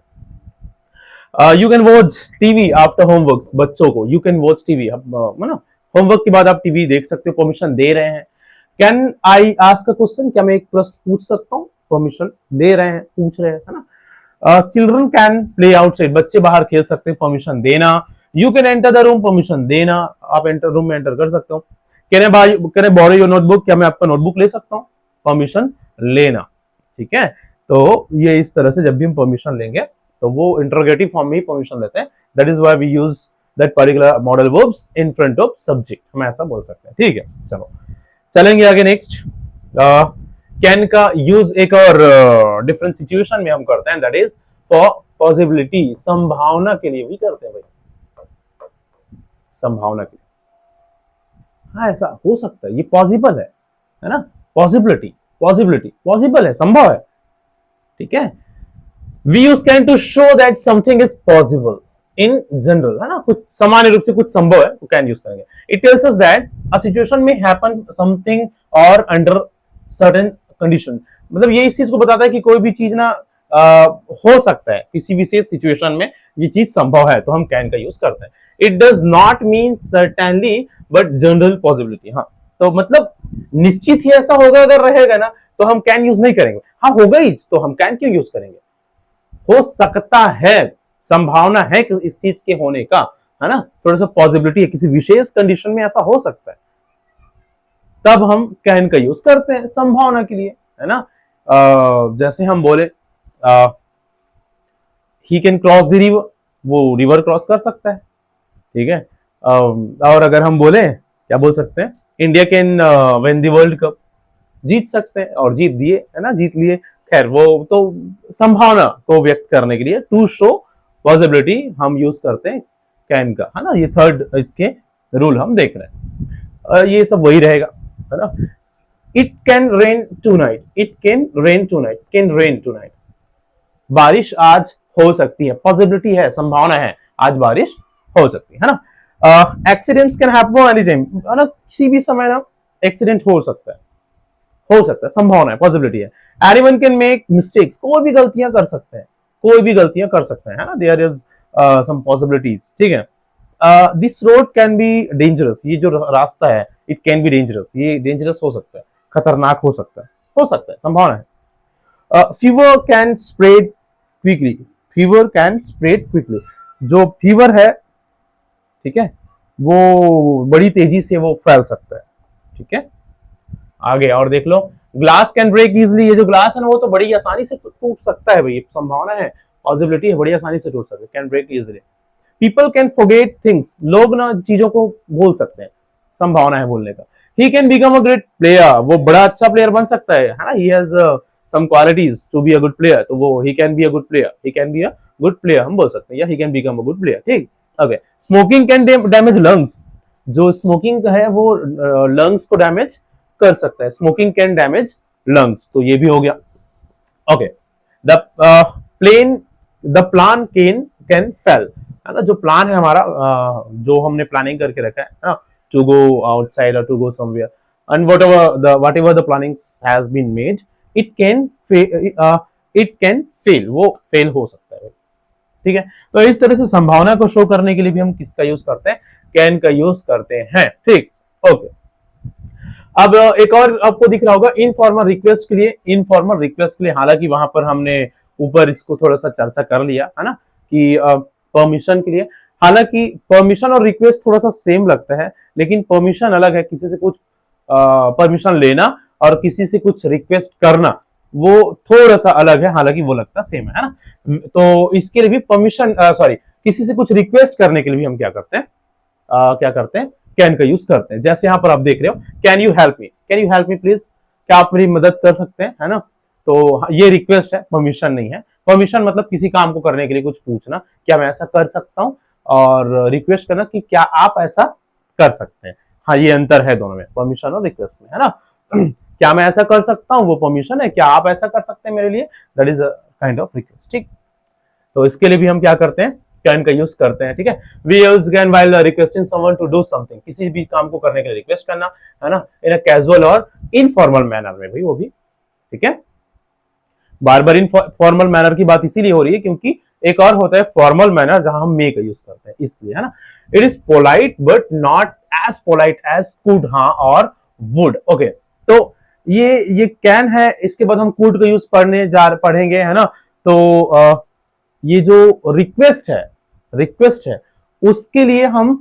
you can watch TV after homework, बच्चों को यू कैन वॉच टीवी, है ना, होमवर्क के बाद आप टीवी देख सकते हो, परमिशन दे रहे हैं। Can I ask a question, क्या मैं एक प्रश्न पूछ सकता हूँ, परमिशन दे रहे हैं, पूछ रहे हैं, है ना। चिल्ड्रन कैन प्ले आउटसाइड, बच्चे बाहर खेल सकते हैं, परमिशन देना। You can enter the room, permission देना, आप एंटर रूम में एंटर कर सकते हो। Can I borrow your notebook, क्या मैं आपका नोटबुक ले सकता हूँ, परमिशन लेना, ठीक है। तो ये इस तरह से जब भी हम परमिशन लेंगे तो वो इंटरोगेटिव फॉर्म में ही परमिशन लेते हैं। That is why we use that particular modal verbs in front of subject, हम ऐसा बोल सकते हैं, ठीक है। चलो चलेंगे आगे। नेक्स्ट कैन का यूज एक और डिफरेंट सिचुएशन में हम करते हैं, दैट इज फॉर पॉसिबिलिटी, संभावना के लिए भी करते हैं भाई, संभावना के लिए। हाँ ऐसा हो सकता है, ये पॉसिबल है ना, पॉसिबिलिटी, पॉसिबिलिटी पॉसिबल है, संभव है, ठीक है। We use can to show that something is possible in general, है ना, कुछ सामान्य रूप से कुछ संभव है तो कैन यूज करेंगे। It tells us that a situation में हैपन समथिंग और अंडर सर्टेन कंडीशन, मतलब ये इस चीज को बताता है कि कोई भी चीज ना हो सकता है, किसी विशेष सिचुएशन में ये चीज संभव है, तो हम कैन का यूज करते हैं। It does not mean certainly but general possibility, हाँ, तो मतलब निश्चित ही ऐसा होगा अगर रहेगा ना तो हम कैन यूज नहीं करेंगे, हाँ होगा ही तो हम कैन क्यों यूज करेंगे, हो सकता है, संभावना है कि इस चीज के होने का, है ना, थोड़ा सा पॉसिबिलिटी है, किसी विशेष कंडीशन में ऐसा हो सकता है, तब हम कैन का यूज करते हैं संभावना के लिए, है ना। जैसे हम बोले he can cross the river, वो रिवर क्रॉस कर सकता है, ठीक है। और अगर हम बोले, क्या बोल सकते हैं, India can win the world cup, जीत सकते हैं और जीत दिए, है ना, जीत लिए, खैर वो तो संभावना को व्यक्त करने के लिए, टू शो पॉसिबिलिटी हम यूज करते हैं कैन का, है ना। ये थर्ड इसके रूल हम देख रहे हैं, ये सब वही रहेगा, है ना। It can rain tonight, it can rain tonight, can rain tonight, बारिश आज हो सकती है, पॉसिबिलिटी है, संभावना है, आज बारिश हो सकती है ना। Accidents can happen any time, है ना, किसी भी समय ना एक्सीडेंट हो सकता है, हो सकता है, संभावना है, पॉसिबिलिटी है। एनीवन कैन मेक मिस्टेक्स, कोई भी गलतियां कर सकते हैं, कोई भी गलतियां कर सकते हैं, है ना, देयर इज सम पॉसिबिलिटीज, ठीक है। This road can be dangerous, ये जो रास्ता है, इट कैन बी डेंजरस, ये डेंजरस हो सकता है, खतरनाक हो सकता है, संभावना है। Fever can spread quickly, fever can spread quickly, जो फीवर है, ठीक है, वो बड़ी तेजी से वो फैल सकता है, ठीक है। आगे और देख लो, ग्लास कैन ब्रेक इजिली, ये जो ग्लास है ना वो तो बड़ी आसानी से टूट सकता है भाई, संभावना है, पॉसिबिलिटी है, बड़ी आसानी से टूट सकता है, can break easily. People can forget things, लोग ना चीजों को भूल सकते हैं, संभावना है भूलने का। He can become a great player, वो बड़ा अच्छा प्लेयर बन सकता है ना, he has some qualities to be a good player, तो वो he can be a good player, he can be a good player हम बोल सकते हैं, या he can become a good player, ठीक। Okay, smoking can damage lungs, जो smoking है वो लंग्स को डैमेज कर सकता है, स्मोकिंग कैन डैमेज लंग्स, तो ये भी हो गया। Okay, the plane the plan can fail, है ना, जो प्लान है हमारा, जो हमने प्लानिंग करके रखा है ना, टू गो आउटसाइड और to go somewhere, and whatever the planning has been made, it can fail, वो फेल हो सकता है, ठीक है। तो इस तरह से संभावना को शो करने के लिए भी हम किसका यूज करते हैं, कैन का यूज करते हैं। ठीक, ओके। अब एक और आपको दिख रहा होगा इनफॉर्मल रिक्वेस्ट के लिए। इनफॉर्मल रिक्वेस्ट के लिए हालांकि वहां पर हमने ऊपर इसको थोड़ा सा चर्चा कर लिया है ना कि परमिशन के लिए, हालांकि परमिशन और रिक्वेस्ट थोड़ा सा सेम लगता है, लेकिन परमिशन अलग है, किसी से कुछ परमिशन लेना और किसी से कुछ रिक्वेस्ट करना वो थोड़ा सा अलग है, हालांकि वो लगता सेम है ना। तो इसके लिए भी परमिशन सॉरी किसी से कुछ रिक्वेस्ट करने के लिए भी हम क्या करते हैं कैन का यूज करते हैं। जैसे यहाँ पर आप देख रहे हो, can you help me please, क्या आप मेरी मदद कर सकते हैं, है ना। तो ये रिक्वेस्ट है, परमिशन नहीं है। परमिशन मतलब किसी काम को करने के लिए कुछ पूछना, क्या मैं ऐसा कर सकता हूँ, और रिक्वेस्ट करना कि क्या आप ऐसा कर सकते हैं। हाँ, ये अंतर है दोनों में, परमिशन और रिक्वेस्ट में, है ना। क्या मैं ऐसा कर सकता हूँ वो परमिशन है, क्या आप ऐसा कर सकते हैं मेरे लिए, that is a kind of request. ठीक, तो इसके लिए भी हम क्या करते हैं, कैन का यूज करते हैं। ठीक है, we use can while requesting someone to do something, किसी भी काम को करने के लिए रिक्वेस्ट करना, है ना, इन अ कैजुअल और इनफॉर्मल मैनर में भी, वो भी। ठीक है, बार बार इनफॉर्मल मैनर की बात इसीलिए हो रही है क्योंकि एक और होता है फॉर्मल मैनर जहां हम मे का यूज करते हैं, इसलिए, है ना। It is polite but not as polite as could, हाँ, और वुड। ओके, तो ये कैन है, इसके बाद हम कुड का यूज पढ़ेंगे, है ना। तो ये जो रिक्वेस्ट है उसके लिए हम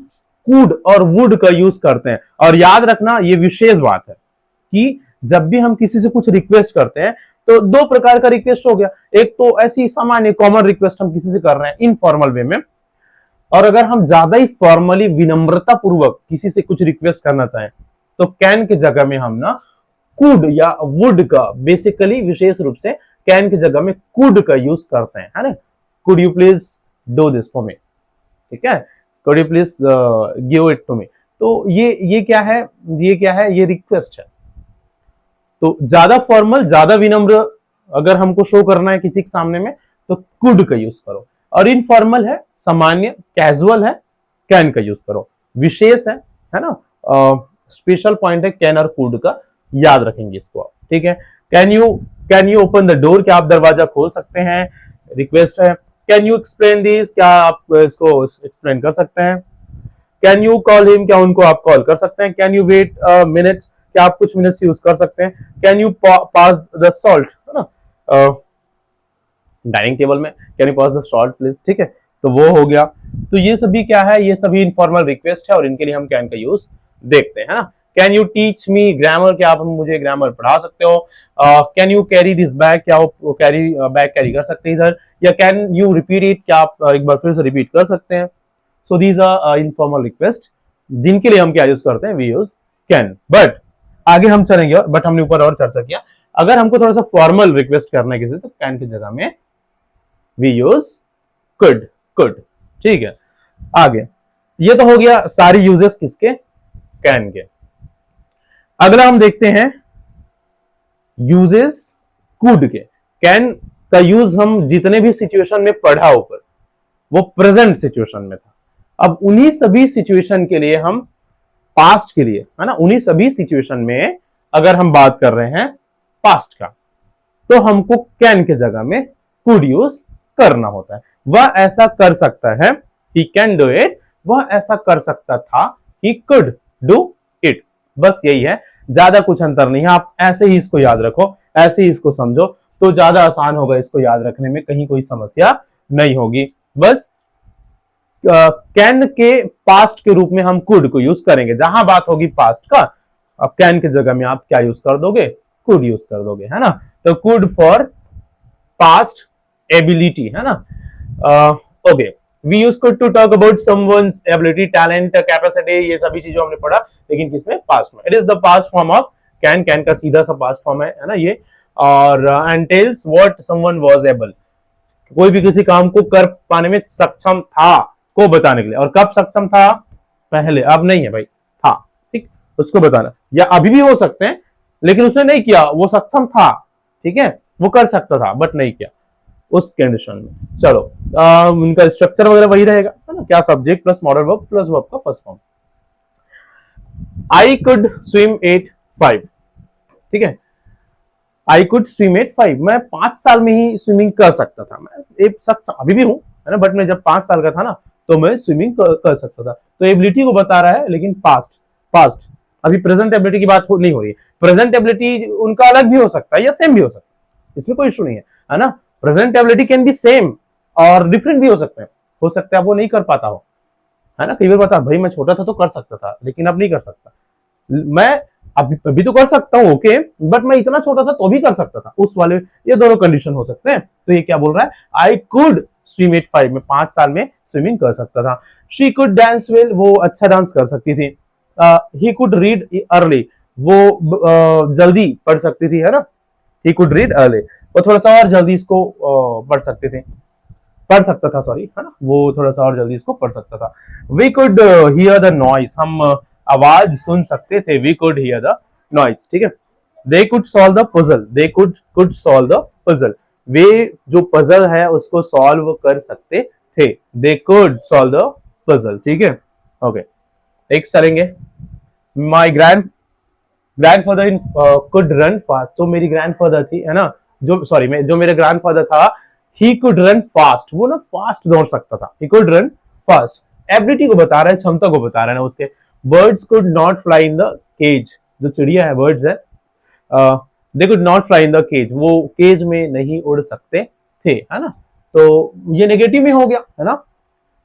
कुड और वुड का यूज करते हैं। और याद रखना, ये विशेष बात है कि जब भी हम किसी से कुछ रिक्वेस्ट करते हैं तो दो प्रकार का रिक्वेस्ट हो गया। एक तो ऐसी सामान्य कॉमन रिक्वेस्ट हम किसी से कर रहे हैं इनफॉर्मल वे में, और अगर हम ज्यादा ही फॉर्मली विनम्रता पूर्वक किसी से कुछ रिक्वेस्ट करना चाहें तो कैन की जगह में हम ना कुड या वुड का, बेसिकली विशेष रूप से कैन की जगह में कुड का यूज करते हैं, है ना। Could you please do this for me, ठीक है, could you please give it to me. तो ये क्या है, ये रिक्वेस्ट है। तो ज्यादा फॉर्मल, ज्यादा विनम्र अगर हमको शो करना है किसी के सामने में तो कुड का यूज करो, और इनफॉर्मल है, सामान्य कैजुअल है, कैन का यूज करो। विशेष है ना, स्पेशल पॉइंट है कैन और कुड का, याद रखेंगे इसको आप। ठीक है, can you open the door, क्या आप दरवाजा खोल सकते हैं, रिक्वेस्ट है। कैन यू एक्सप्लेन दिस, क्या आप इसको एक्सप्लेन कर सकते हैं। कैन यू कॉल हिम, क्या उनको आप कॉल कर सकते हैं। कैन यू वेट मिनट्स, क्या आप कुछ मिनट्स यूज कर सकते हैं। Can you pass the salt, है ना, डाइनिंग टेबल में can you pass the salt please. ठीक है, तो वो हो गया। तो ये सभी क्या है, ये सभी इनफॉर्मल रिक्वेस्ट है और इनके लिए हम कैन का यूज देखते हैं, है ना। Can you teach me grammar, क्या आप मुझे ग्रामर पढ़ा सकते हो। Can you carry this bag, क्या आप बैग कैरी कर सकते हैं इधर। या कैन यू रिपीट इट, क्या आप एक बार फिर से रिपीट कर सकते हैं। So these are informal request जिनके लिए हम क्या यूज करते हैं, वी यूज कैन। बट आगे हम चलेंगे, बट हमने ऊपर और चर्चा किया, अगर हमको थोड़ा सा फॉर्मल रिक्वेस्ट करना है किसी तो कैन की जगह में वी यूज कुड। ठीक है, आगे ये तो हो गया सारी यूजेस किसके, कैन के। अगला हम देखते हैं यूजेस कुड के। कैन का यूज हम जितने भी सिचुएशन में पढ़ा ऊपर वो प्रेजेंट सिचुएशन में था। अब उन्हीं सभी सिचुएशन के लिए हम पास्ट के लिए, है ना, उन्हीं सभी सिचुएशन में अगर हम बात कर रहे हैं पास्ट का तो हमको कैन के जगह में कुड यूज करना होता है। वह ऐसा कर सकता है, ही कैन डू इट, वह ऐसा कर सकता था, ही कुड डू इट। बस यही है, ज्यादा कुछ अंतर नहीं है। आप ऐसे ही इसको याद रखो, ऐसे ही इसको समझो तो ज्यादा आसान होगा इसको याद रखने में, कहीं कोई समस्या नहीं होगी। बस कैन के पास्ट के रूप में हम कुड को यूज करेंगे, जहां बात होगी पास्ट का, अब कैन के जगह में आप क्या यूज कर दोगे, कुड यूज कर दोगे, है ना। तो कुड फॉर पास्ट एबिलिटी, है ना। Okay, we use could to talk about someone's ability, talent, capacity, ये सभी चीजों हमने पढ़ा, लेकिन किसमें, पास्ट में। It is the past form of can का सीधा सा पास्ट फॉर्म है ना ये। और and tells what someone was able, कोई भी किसी काम को कर पाने में सक्षम था को बताने के लिए। और कब सक्षम था, पहले, अब नहीं है भाई, था, ठीक, उसको बताना। या अभी भी हो सकते हैं लेकिन उसने नहीं किया, वो सक्षम था, ठीक है, वो कर सकता था बट नहीं किया, उस कंडीशन में। चलो उनका स्ट्रक्चर वगैरह वही रहेगा, है ना, क्या, subject plus modal verb plus verb का first form. I could swim at 5, ठीक है, आई कुड स्विम एट 5, मैं 5 साल में ही स्विमिंग कर सकता था। मैं एक सक्षम अभी भी हूं, है ना, बट मैं जब 5 साल का था ना तो मैं स्विमिंग कर सकता था। तो एबिलिटी को बता रहा है, लेकिन पास्ट पास्ट अभी प्रेजेंट एबिलिटी की बात नहीं हो रही है। प्रेजेंट एबिलिटी उनका अलग भी हो सकता है या सेम भी हो सकता है, इसमें कोई इशू नहीं है ना। Present ability can be same और डिफरेंट भी हो सकते हैं। हो सकता है वो नहीं कर पाता हो, है ना। कई बार बता भाई मैं छोटा था तो कर सकता था, लेकिन अब नहीं कर सकता। मैं अभी तो कर सकता हूँ, ओके, बट मैं इतना छोटा था तो भी कर सकता था, उस वाले ये दोनों कंडीशन हो सकते हैं। तो ये क्या बोल रहा है, आई कुड स्विम एट 5, में 5 साल में स्विमिंग कर सकता था। शी कुड डांस वेल, वो अच्छा डांस कर सकती थी। ही कुड रीड अर्ली, वो जल्दी पढ़ सकती थी, है ना। ही कुड रीड अर्ली, वो थोड़ा सा और जल्दी इसको पढ़ सकता था, सॉरी, है ना, वो थोड़ा सा और जल्दी इसको पढ़ सकता था। We could hear the noise, हम आवाज सुन सकते थे। We could hear the noise, ठीक है। They could solve the puzzle, they could solve the puzzle, वे जो पजल है उसको सॉल्व कर सकते थे। They could solve the puzzle, ठीक है, ओके। नेक्स्ट चलेंगे। माई ग्रैंडफादर इन कुड रन फास्ट, तो मेरी ग्रैंडफादर थी, है ना, जो मेरे ग्रैंडफादर था, ही कुड रन फास्ट, वो ना फास्ट दौड़ सकता था। He could run fast, ability को बता रहा है, क्षमता को बता रहा है ना उसके। Birds could not fly in the cage, जो चिड़िया है, बर्ड्स है, they could not fly in the cage, वो केज में नहीं उड़ सकते थे, है ना। तो ये नेगेटिव में हो गया, है ना।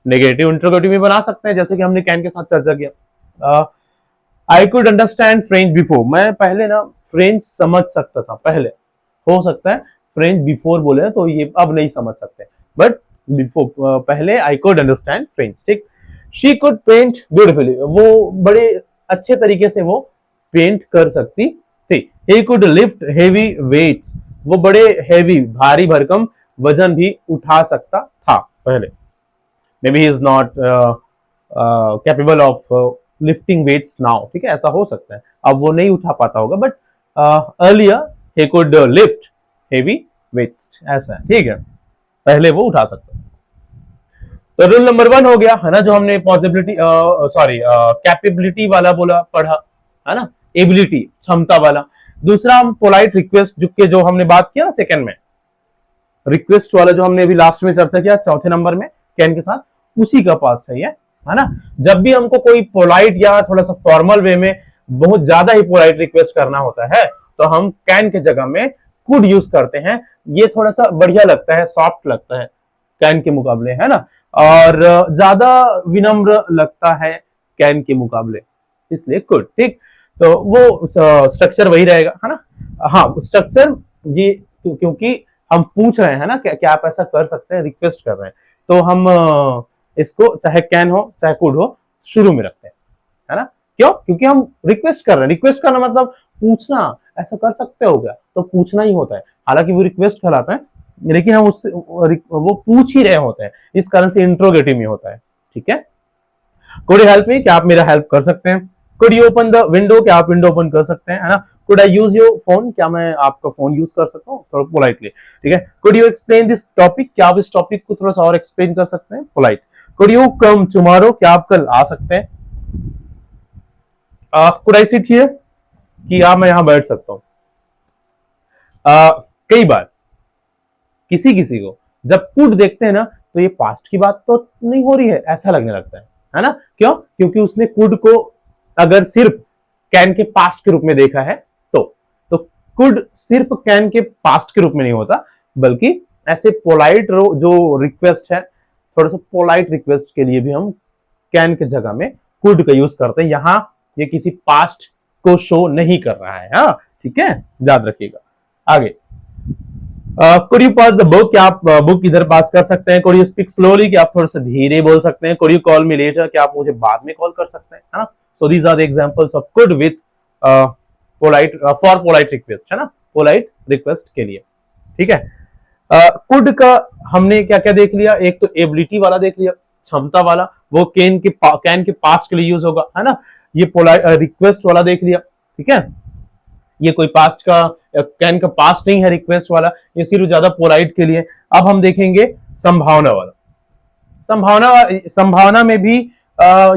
नेगेटिव इंट्रोगेटिव में बना सकते हैं, जैसे कि हमने कैन के साथ चर्चा किया। I could understand French before, मैं पहले ना फ्रेंच समझ सकता था पहले, हो सकता है फ्रेंच बिफोर बोले तो ये अब नहीं समझ सकते, बट बिफोर पहले आई कुड अंडरस्टैंड फ्रेंच, ठीक। शी कुड पेंट ब्यूटिफुली, वो बड़े अच्छे तरीके से वो पेंट कर सकती थी। He could lift heavy weights, वो बड़े हेवी भारी भरकम वजन भी उठा सकता था पहले। Maybe he is not capable of lifting weights now, ठीक है, ऐसा हो सकता है, अब वो नहीं उठा पाता होगा, but earlier he could lift heavy weights, ऐसा है, ठीक है, पहले वो उठा सकता है। तो रूल नंबर 1 हो गया, है ना, जो हमने पॉसिबिलिटी कैपेबिलिटी वाला बोला पढ़ा, है ना, एबिलिटी क्षमता वाला। दूसरा हम पोलाइट रिक्वेस्ट, जो हमने बात किया ना सेकंड में, रिक्वेस्ट वाला जो हमने अभी लास्ट में चर्चा किया चौथे नंबर में कैन के साथ, उसी का पास सही है ना। जब भी हमको कोई पोलाइट या थोड़ा सा फॉर्मल वे में बहुत ज्यादा ही पोलाइट रिक्वेस्ट करना होता है, तो हम कैन के जगह में कुड यूज करते हैं। ये थोड़ा सा बढ़िया लगता है, सॉफ्ट लगता है कैन के मुकाबले, है ना, और ज्यादा विनम्र लगता है कैन के मुकाबले, इसलिए कुड, ठीक। तो वो स्ट्रक्चर वही रहेगा, है ना। हाँ, स्ट्रक्चर ये क्योंकि हम पूछ रहे हैं ना, क्या आप ऐसा कर सकते हैं, रिक्वेस्ट कर रहे हैं, तो हम इसको चाहे कैन हो चाहे कुड हो शुरू में रखते हैं, है ना। क्यों? क्योंकि हम रिक्वेस्ट कर रहे हैं। रिक्वेस्ट करना मतलब पूछना, ऐसा कर सकते हो क्या, तो पूछना ही होता है। हालांकि वो रिक्वेस्ट कहलाता है, लेकिन हम उससे वो पूछ ही रहे होते हैं, इस कारण से इंट्रोगेटिव में होता है, ठीक है। कुड यू हेल्प मी, क्या आप मेरा हेल्प कर सकते हैं। Could you open the window, क्या आप विंडो ओपन कर सकते हैं, है ना। Could I use your phone, क्या मैं आपका फोन यूज कर सकता हूँ, थोड़ा पोलाइटली, ठीक है। Could you explain this topic, क्या आप इस टॉपिक को थोड़ा सा और एक्सप्लेन कर सकते हैं, polite. Could you come tomorrow, क्या आप कल आ सकते हैं। कुड आई सिट हियर, कि मैं यहां बैठ सकता हूं। कई बार किसी को जब कुड देखते हैं ना, तो ये पास्ट की बात तो नहीं हो रही है, ऐसा लगने लगता है ना। क्यों? क्योंकि उसने कुड को अगर सिर्फ कैन के पास्ट के रूप में देखा है, तो कुड सिर्फ कैन के पास्ट के रूप में नहीं होता, बल्कि ऐसे पोलाइट जो रिक्वेस्ट है, थोड़ा सा पोलाइट रिक्वेस्ट के लिए भी हम कैन के जगह में कुड का यूज करते हैं। यहां ये किसी पास्ट को शो नहीं कर रहा है, हाँ, ठीक है, याद रखिएगा। आगे, could you pass the book, क्या आप बुक इधर पास कर सकते हैं। कुड यू स्पीक स्लोली, क्या आप थोड़ा सा धीरे बोल सकते हैं। Could you call me later, क्या आप मुझे बाद में कॉल कर सकते हैं, है ना। So these are the examples of could with polite, for polite request, है ना, पोलाइट रिक्वेस्ट के लिए, ठीक है। कुड का हमने क्या क्या देख लिया, एक तो एबिलिटी वाला देख लिया, क्षमता वाला, वो कैन के पास्ट के लिए यूज होगा, है ना। ये पोलाइट रिक्वेस्ट वाला देख लिया, ठीक है। ये कोई पास्ट का कैन का पास्ट नहीं है रिक्वेस्ट वाला, ये सिर्फ ज्यादा पोलाइट के लिए। अब हम देखेंगे संभावना वाला। संभावना में भी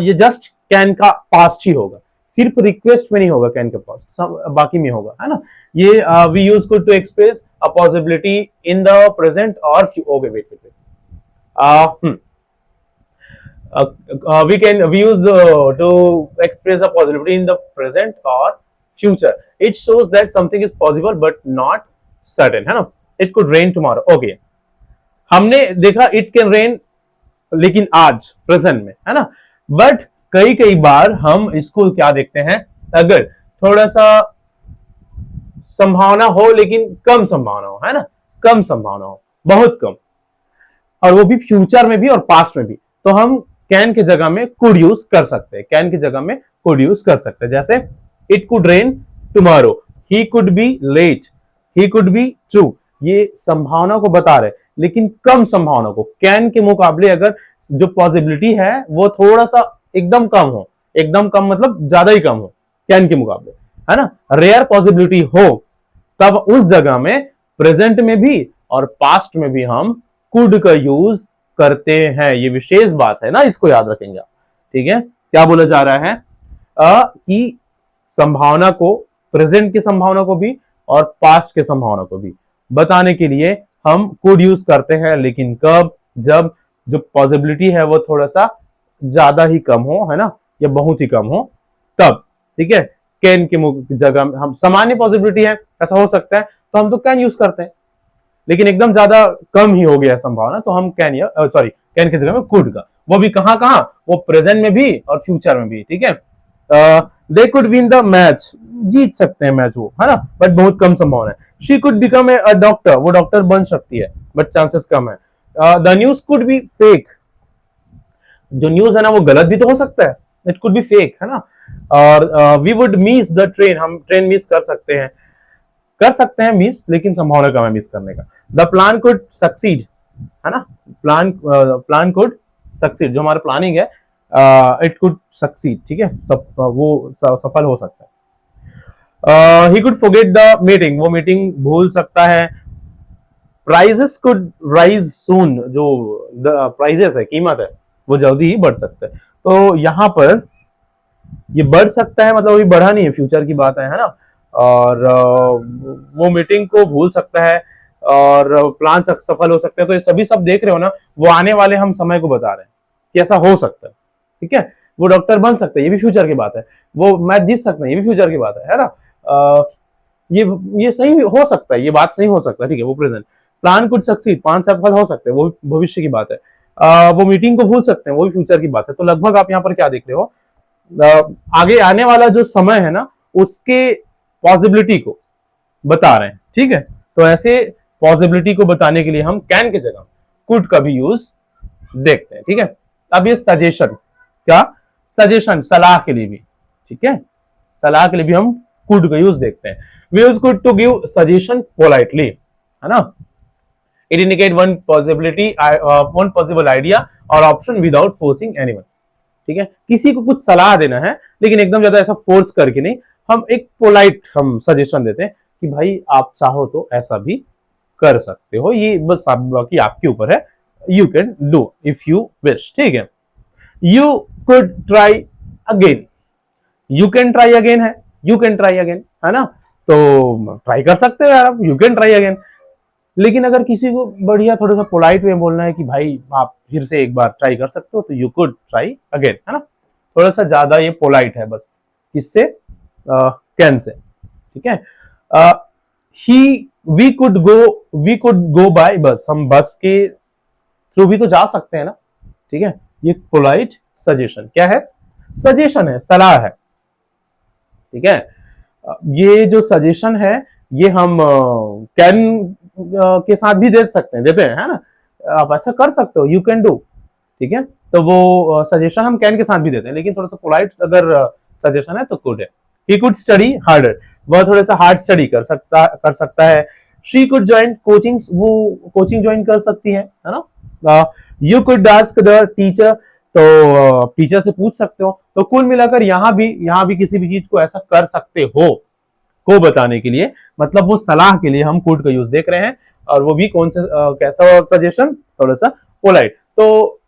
ये जस्ट कैन का पास्ट ही होगा, सिर्फ रिक्वेस्ट में नहीं होगा कैन का पास्ट, बाकी में होगा, है ना। ये we use could to express a possibility in the present और okay wait we use to express a possibility in the present or future. It shows that something is possible but not certain, है ना. It could rain tomorrow. Okay, हमने देखा it can rain लेकिन आज present में, है ना. But कई कई बार हम इसको क्या देखते हैं, अगर थोड़ा सा संभावना हो लेकिन कम संभावना हो, है ना, कम संभावना हो, बहुत कम, और वो भी फ्यूचर में भी और पास्ट में भी, तो हम कैन की जगह में कुड यूज कर सकते हैं. कैन की जगह में कुड यूज कर सकते हैं. जैसे it could rain tomorrow, he could be late, he could be true. ये संभावना को बता रहे लेकिन कम संभावना को. कैन के मुकाबले अगर जो पॉसिबिलिटी है वो थोड़ा सा एकदम कम हो, एकदम कम मतलब ज्यादा ही कम हो कैन के मुकाबले, है ना, रेयर पॉसिबिलिटी हो, तब उस जगह में प्रेजेंट में भी और पास्ट में भी हम कुड का यूज करते हैं. ये विशेष बात है ना, इसको याद रखेंगे आप. ठीक है, क्या बोला जा रहा है कि संभावना को, प्रेजेंट की संभावना को भी और पास्ट के संभावना को भी बताने के लिए हम कुड यूज करते हैं, लेकिन कब, जब जो पॉसिबिलिटी है वो थोड़ा सा ज्यादा ही कम हो, है ना, या बहुत ही कम हो, तब. ठीक है, कैन की जगह में हम, सामान्य पॉसिबिलिटी है ऐसा हो सकता है तो हम तो कैन यूज करते हैं, लेकिन एकदम ज्यादा कम ही हो गया संभावना तो हम कैन कैन की जगह में कुड का. वो भी कहां कहां, वो प्रेजेंट में भी और फ्यूचर में भी. ठीक है, they could win the match, जीत सकते हैं मैच वो, है ना, बट बहुत कम संभावना है. She could become a doctor, वो डॉक्टर बन सकती है बट चांसेस कम है. The news could be fake, जो न्यूज है ना वो गलत भी तो हो सकता है, इट कुड बी फेक, है ना. और we would miss the train, हम ट्रेन मिस कर सकते हैं मिस, लेकिन संभावना कम है मिस करने का. द प्लान कुड सक्सीड, है ना, प्लान कुड सक्सीड, जो हमारा प्लानिंग है इट कुड सक्सीड. ठीक है, वो सफल हो सकता है. He could forget the meeting, वो मीटिंग भूल सकता है. प्राइजेस कुड राइज सून, जो प्राइजेस है, कीमत है, वो जल्दी ही बढ़ सकता है. तो यहां पर ये बढ़ सकता है मतलब अभी बढ़ा नहीं है, फ्यूचर की बात है ना. और वो मीटिंग को भूल सकता है और प्लान सफल हो सकते हैं. तो ये सभी सब देख रहे हो ना, वो आने वाले हम समय को बता रहे हैं कि ऐसा हो सकता है. ठीक है, वो डॉक्टर बन सकते हैं, ये भी फ्यूचर की बात है. वो मैच जीत सकते हैं, ये भी फ्यूचर की बात है ना. ये सही हो सकता है, ये बात सही हो सकता है. ठीक है, वो present. Plan could succeed, plan सफल हो सकते हैं, वो भविष्य की बात है. वो मीटिंग को भूल सकते हैं, वो भी फ्यूचर की बात है. तो लगभग आप यहाँ पर क्या देख रहे हो, आगे आने वाला जो समय है ना उसके पॉसिबिलिटी को बता रहे हैं. ठीक है, तो ऐसे पॉसिबिलिटी को बताने के लिए हम कैन के जगह कुड का भी यूज देखते हैं. ठीक है, अब ये सजेशन, क्या सजेशन, सलाह के लिए भी. ठीक है, सलाह के लिए भी हम कुड का यूज देखते हैं. We use could to give suggestion politely, है ना. It indicate one possible idea और ऑप्शन विदाउट फोर्सिंग एनीवन. ठीक है, किसी को कुछ सलाह देना है लेकिन एकदम ज्यादा ऐसा फोर्स करके नहीं, हम एक पोलाइट हम सजेशन देते हैं कि भाई आप चाहो तो ऐसा भी कर सकते हो, ये बस बाकी आपके ऊपर है, you can do if you wish. ठीक है, you could try again, you can try again है, यू कैन ट्राई अगेन, है ना. तो ट्राई कर सकते हो यार आप, यू कैन ट्राई अगेन. लेकिन अगर किसी को बढ़िया थोड़ा सा पोलाइट वे बोलना है कि भाई आप फिर से एक बार ट्राई कर सकते हो, तो यू कुड ट्राई अगेन, है ना. थोड़ा सा ज्यादा ये पोलाइट है बस, किससे, कैन से. ठीक है, वी कुड गो बाय बस, हम बस के थ्रू भी तो जा सकते हैं ना. ठीक है, ये पोलाइट सजेशन क्या है, सजेशन है, सलाह है. ठीक है, ये जो सजेशन है ये हम कैन के साथ भी दे सकते हैं, देते हैं, है ना. आप ऐसा कर सकते हो, यू कैन डू. ठीक है, तो वो सजेशन हम कैन के साथ भी देते हैं, लेकिन थोड़ा सा पोलाइट अगर सजेशन है तो कुड है. ही कुड स्टडी हार्डर, वह थोड़ा सा हार्ड स्टडी कर सकता है. शी कुड ज्वाइन कोचिंग, वो कोचिंग ज्वाइन कर सकती है ना. You could ask the teacher, तो टीचर से पूछ सकते हो. तो कुल मिलाकर यहाँ भी किसी भी चीज को ऐसा कर सकते हो को बताने के लिए, मतलब वो सलाह के लिए हम कुड का यूज देख रहे हैं. और वो भी कौन से कैसा सजेशन, थोड़ा सा पोलाइट. तो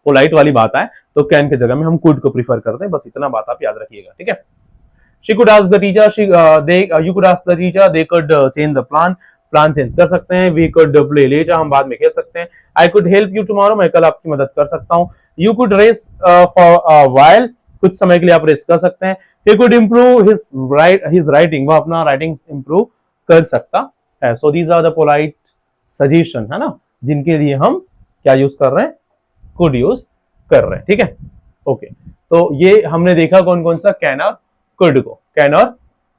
पोलाइट वाली बात आए तो कैन के जगह में हम कुड को प्रीफर करते हैं. बस इतना बात आप याद रखिएगा. ठीक है, she could ask the teacher, you could ask the teacher, they could change the plan. Plan change कर सकते हैं। वी कुड प्ले लेटर, हम बाद में खेल सकते हैं। I could help you tomorrow, मैं कल आपकी मदद कर सकता हूँ। You could race for while, कुछ समय के लिए आप रेस कर सकते हैं। He could improve his writing, वो अपना राइटिंग इम्प्रूव कर सकता है। So these are the polite suggestion, है ना, जिनके लिए हम क्या यूज कर रहे हैं, कुड यूज कर रहे हैं। ठीक है, ओके। तो ये हमने देखा कौन कौन सा, कैन और कुड को, कैन और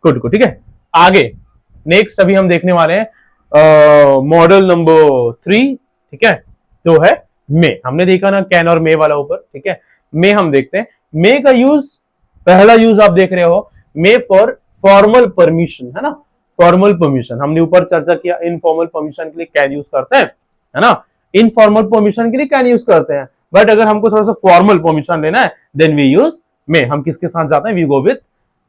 कुड को। ठीक है, आगे नेक्स्ट अभी हम देखने वाले हैं मॉडल नंबर 3, ठीक है, जो है मे। हमने देखा ना कैन और मे वाला ऊपर, ठीक है। मे हम देखते हैं, मे का यूज, पहला यूज आप देख रहे हो, मे फॉर फॉर्मल परमिशन, है ना, फॉर्मल परमिशन। हमने ऊपर चर्चा किया इनफॉर्मल परमिशन के लिए कैन यूज करते हैं, है ना, इनफॉर्मल परमिशन के लिए कैन यूज करते हैं। बट अगर हमको थोड़ा सा फॉर्मल परमिशन लेना है देन वी यूज मे। हम किसके साथ जाते हैं, वी गो विथ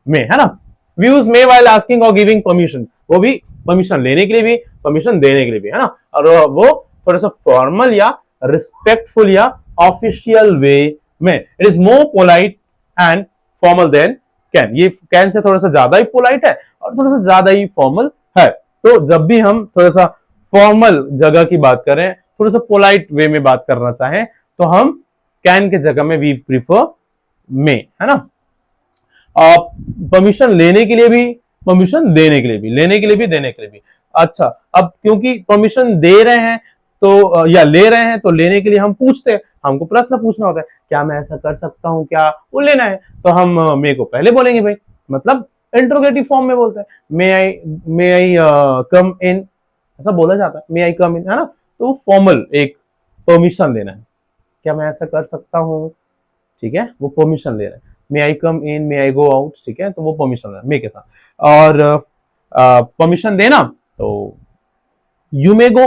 मे, है ना। We use may while asking और गिविंग परमिशन, वो भी परमिशन लेने के लिए भी, परमिशन देने के लिए भी, है ना। और वो थोड़ा सा फॉर्मल या रिस्पेक्टफुल या ऑफिशियल वे में, it is more polite and formal than can. ये कैन से थोड़ा सा ज्यादा ही पोलाइट है और थोड़ा सा ज्यादा ही फॉर्मल है। तो जब भी हम थोड़ा सा फॉर्मल जगह की बात करें, थोड़ा सा पोलाइट वे में बात करना चाहें, तो हम कैन के जगह में वी प्रीफर मे, है ना। परमिशन लेने के लिए भी, परमिशन देने के लिए भी, लेने के लिए भी, देने के लिए भी। अच्छा, अब क्योंकि परमिशन दे रहे हैं तो या ले रहे हैं, तो लेने के लिए हम पूछते हैं, हमको प्रश्न पूछना होता है, क्या मैं ऐसा कर सकता हूं, क्या वो लेना है, तो हम मे को पहले बोलेंगे भाई, मतलब इंट्रोगेटिव फॉर्म में बोलते हैं, मे आई कम इन, ऐसा बोला जाता है, मे आई कम इन, है ना। तो फॉर्मल एक परमिशन लेना है, क्या मैं ऐसा कर सकता हूं, ठीक है, वो परमिशन ले रहे हैं। मे आई कम इन, मे आई गो आउट, ठीक है, तो वो परमिशन ले रहे हैं मे के साथ। और परमिशन देना, तो you may go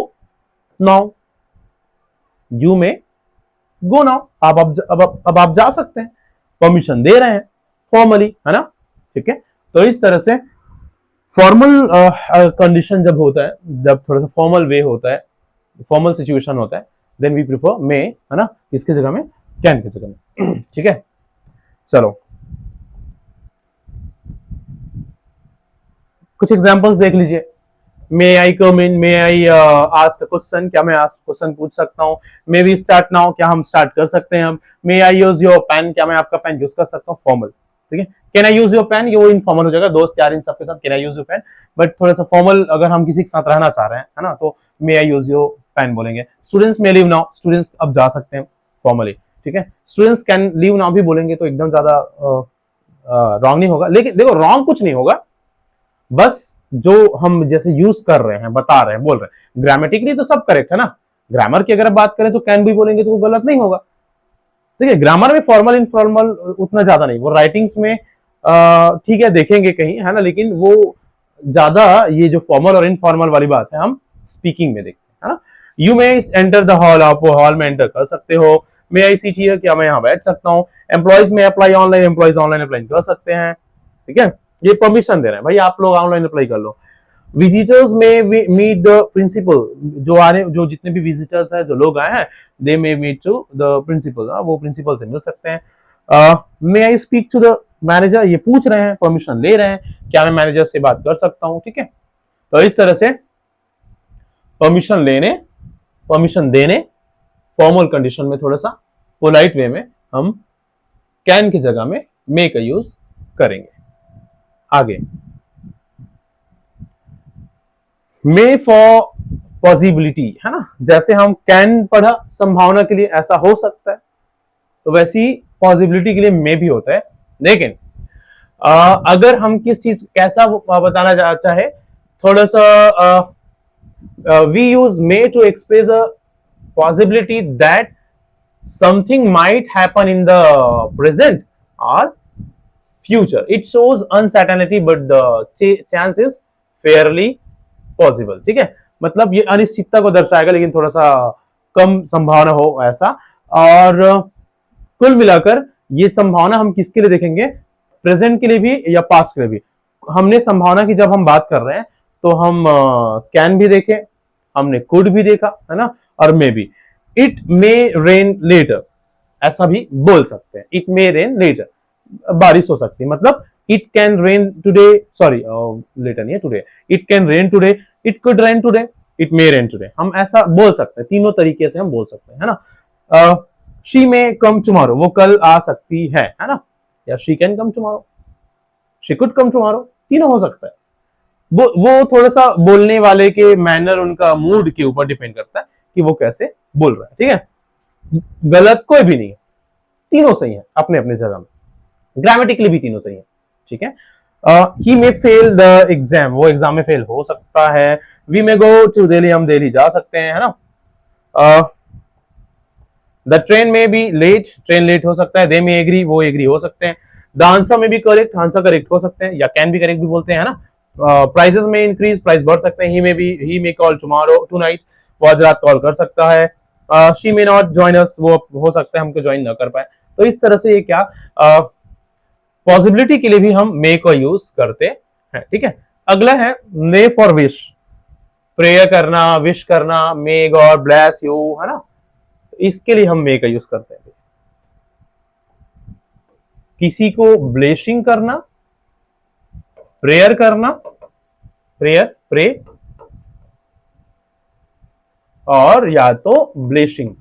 now, you may go now, अब आप जा सकते हैं, परमिशन दे रहे हैं फॉर्मली, है ना। ठीक है, तो इस तरह से फॉर्मल कंडीशन जब होता है, जब थोड़ा सा फॉर्मल वे होता है, फॉर्मल सिचुएशन होता है, देन वी प्रिफर मे, है ना, इसके जगह में, कैन की जगह में। ठीक है, चलो कुछ एग्जांपल्स देख लीजिए। मे आई कम इन, मे आई आस्क क्वेश्चन, क्या मैं आस्क क्वेश्चन पूछ सकता हूँ। मे वी स्टार्ट नाउ, क्या हम स्टार्ट कर सकते हैं हम। मे आई यूज योर पेन, क्या मैं आपका पेन यूज कर सकता हूँ, फॉर्मल। ठीक है, can I use your pen, ये वो इनफॉर्मल हो जाएगा, दोस्त यार इन सबके साथ can I use your pen. But थोड़ा सा फॉर्मल अगर हम किसी के साथ रहना चाह रहे हैं, है ना, तो मे आई यूज योर पेन बोलेंगे। Students may leave now, students अब जा सकते हैं फॉर्मली। ठीक है, स्टूडेंट्स कैन लीव नाउ भी बोलेंगे तो एकदम ज्यादा रॉन्ग नहीं होगा, लेकिन देखो रॉन्ग कुछ नहीं होगा, बस जो हम जैसे यूज कर रहे हैं, बता रहे हैं, बोल रहे हैं, ग्रामेटिकली तो सब करेक्ट है ना। ग्रामर की अगर बात करें तो कैन भी बोलेंगे तो वो गलत नहीं होगा। ठीक है, ग्रामर में फॉर्मल इनफॉर्मल उतना ज्यादा नहीं, वो राइटिंग्स में ठीक है देखेंगे कहीं, है ना, लेकिन वो ज्यादा ये जो फॉर्मल और इनफॉर्मल वाली बात है हम स्पीकिंग में देखते हैं, है ना। You may enter the hall, आप हॉल में एंटर कर सकते हो। मे आई सीट हियर, क्या मैं यहाँ बैठ सकता हूँ। एम्प्लॉइज में apply online, employees online apply कर सकते हैं। ठीक है, ये परमिशन दे रहे हैं भाई, आप लोग ऑनलाइन अप्लाई कर लो। Visitors may meet the principal, जो जितने भी विजिटर्स हैं, जो लोग आए हैं, they may meet to the principal, वो प्रिंसिपल से मिल सकते हैं। May I speak to the manager, ये पूछ रहे हैं, परमिशन ले रहे हैं, क्या मैं मैनेजर से बात कर सकता हूँ। ठीक है, तो इस तरह से परमिशन लेने, परमिशन देने, फॉर्मल कंडीशन में थोड़ा सा पोलाइट वे में हम कैन की जगह में मे का यूज करेंगे। आगे मे फॉर पॉसिबिलिटी, है ना, जैसे हम कैन पढ़ा संभावना के लिए, ऐसा हो सकता है, तो वैसी पॉसिबिलिटी के लिए मे भी होता है। लेकिन अगर हम किस चीज कैसा बताना चाहे, थोड़ा सा we use may to express a possibility that something might happen in the present और future. It shows uncertainty but the chance is fairly possible. ठीक है, मतलब ये अनिश्चितता को दर्शाएगा, लेकिन थोड़ा सा कम संभावना हो ऐसा। और कुल मिलाकर ये संभावना हम किसके लिए देखेंगे, प्रेजेंट के लिए भी या पास्ट के लिए भी। हमने संभावना की जब हम बात कर रहे हैं तो हम कैन भी देखे, हमने कुड भी देखा, है ना, और मे भी। इट मे रेन लेटर, ऐसा भी बोल सकते हैं, इट मे रेन लेटर, बारिश हो सकती है, मतलब it can rain today, sorry later नहीं है, today, it can rain today, it could rain today, it may rain today, हम ऐसा बोल सकते हैं, तीनों तरीके से हम बोल सकते हैं, है ना। शी मे कम टुमारो, वो कल आ सकती है ना, या she can come tomorrow, she could come tomorrow, तीनों हो सकता है। वो थोड़ा सा बोलने वाले के मैनर, उनका मूड के ऊपर डिपेंड करता है कि वो कैसे बोल रहा है, ठीक है। गलत कोई भी नहीं है, तीनों सही है अपने अपने जगह में, ग्रामेटिकली भी तीनों सही है, ठीक है। He may fail the exam, वो एग्जाम में फेल हो सकता है। We may go to Delhi, हम दिल्ली जा सकते हैं, है ना। The train may be late, train late हो सकता है। दे मे एग्री, वो एग्री हो सकते हैं। द आंसर में बी करेक्ट, आंसर करेक्ट हो सकते हैं, या कैन बी करेक्ट भी बोलते हैं, है ना। प्राइसेस में इंक्रीज, प्राइस बढ़ सकते हैं। ही मे कॉल टुमारो, टुनाइट, वो आज रात कॉल कर सकता है। She may not join us, वो हो सकता है हमको ज्वाइन ना कर पाए। तो इस तरह से ये क्या पॉसिबिलिटी के लिए भी हम मे का यूज करते हैं, ठीक है। अगला है मे फॉर विश, प्रेयर करना, विश करना, मे गॉड ब्लेस यू, है ना। इसके लिए हम मे का यूज करते हैं। किसी को ब्लेसिंग करना, प्रेयर करना, प्रेयर प्रे, और या तो ब्लेसिंग,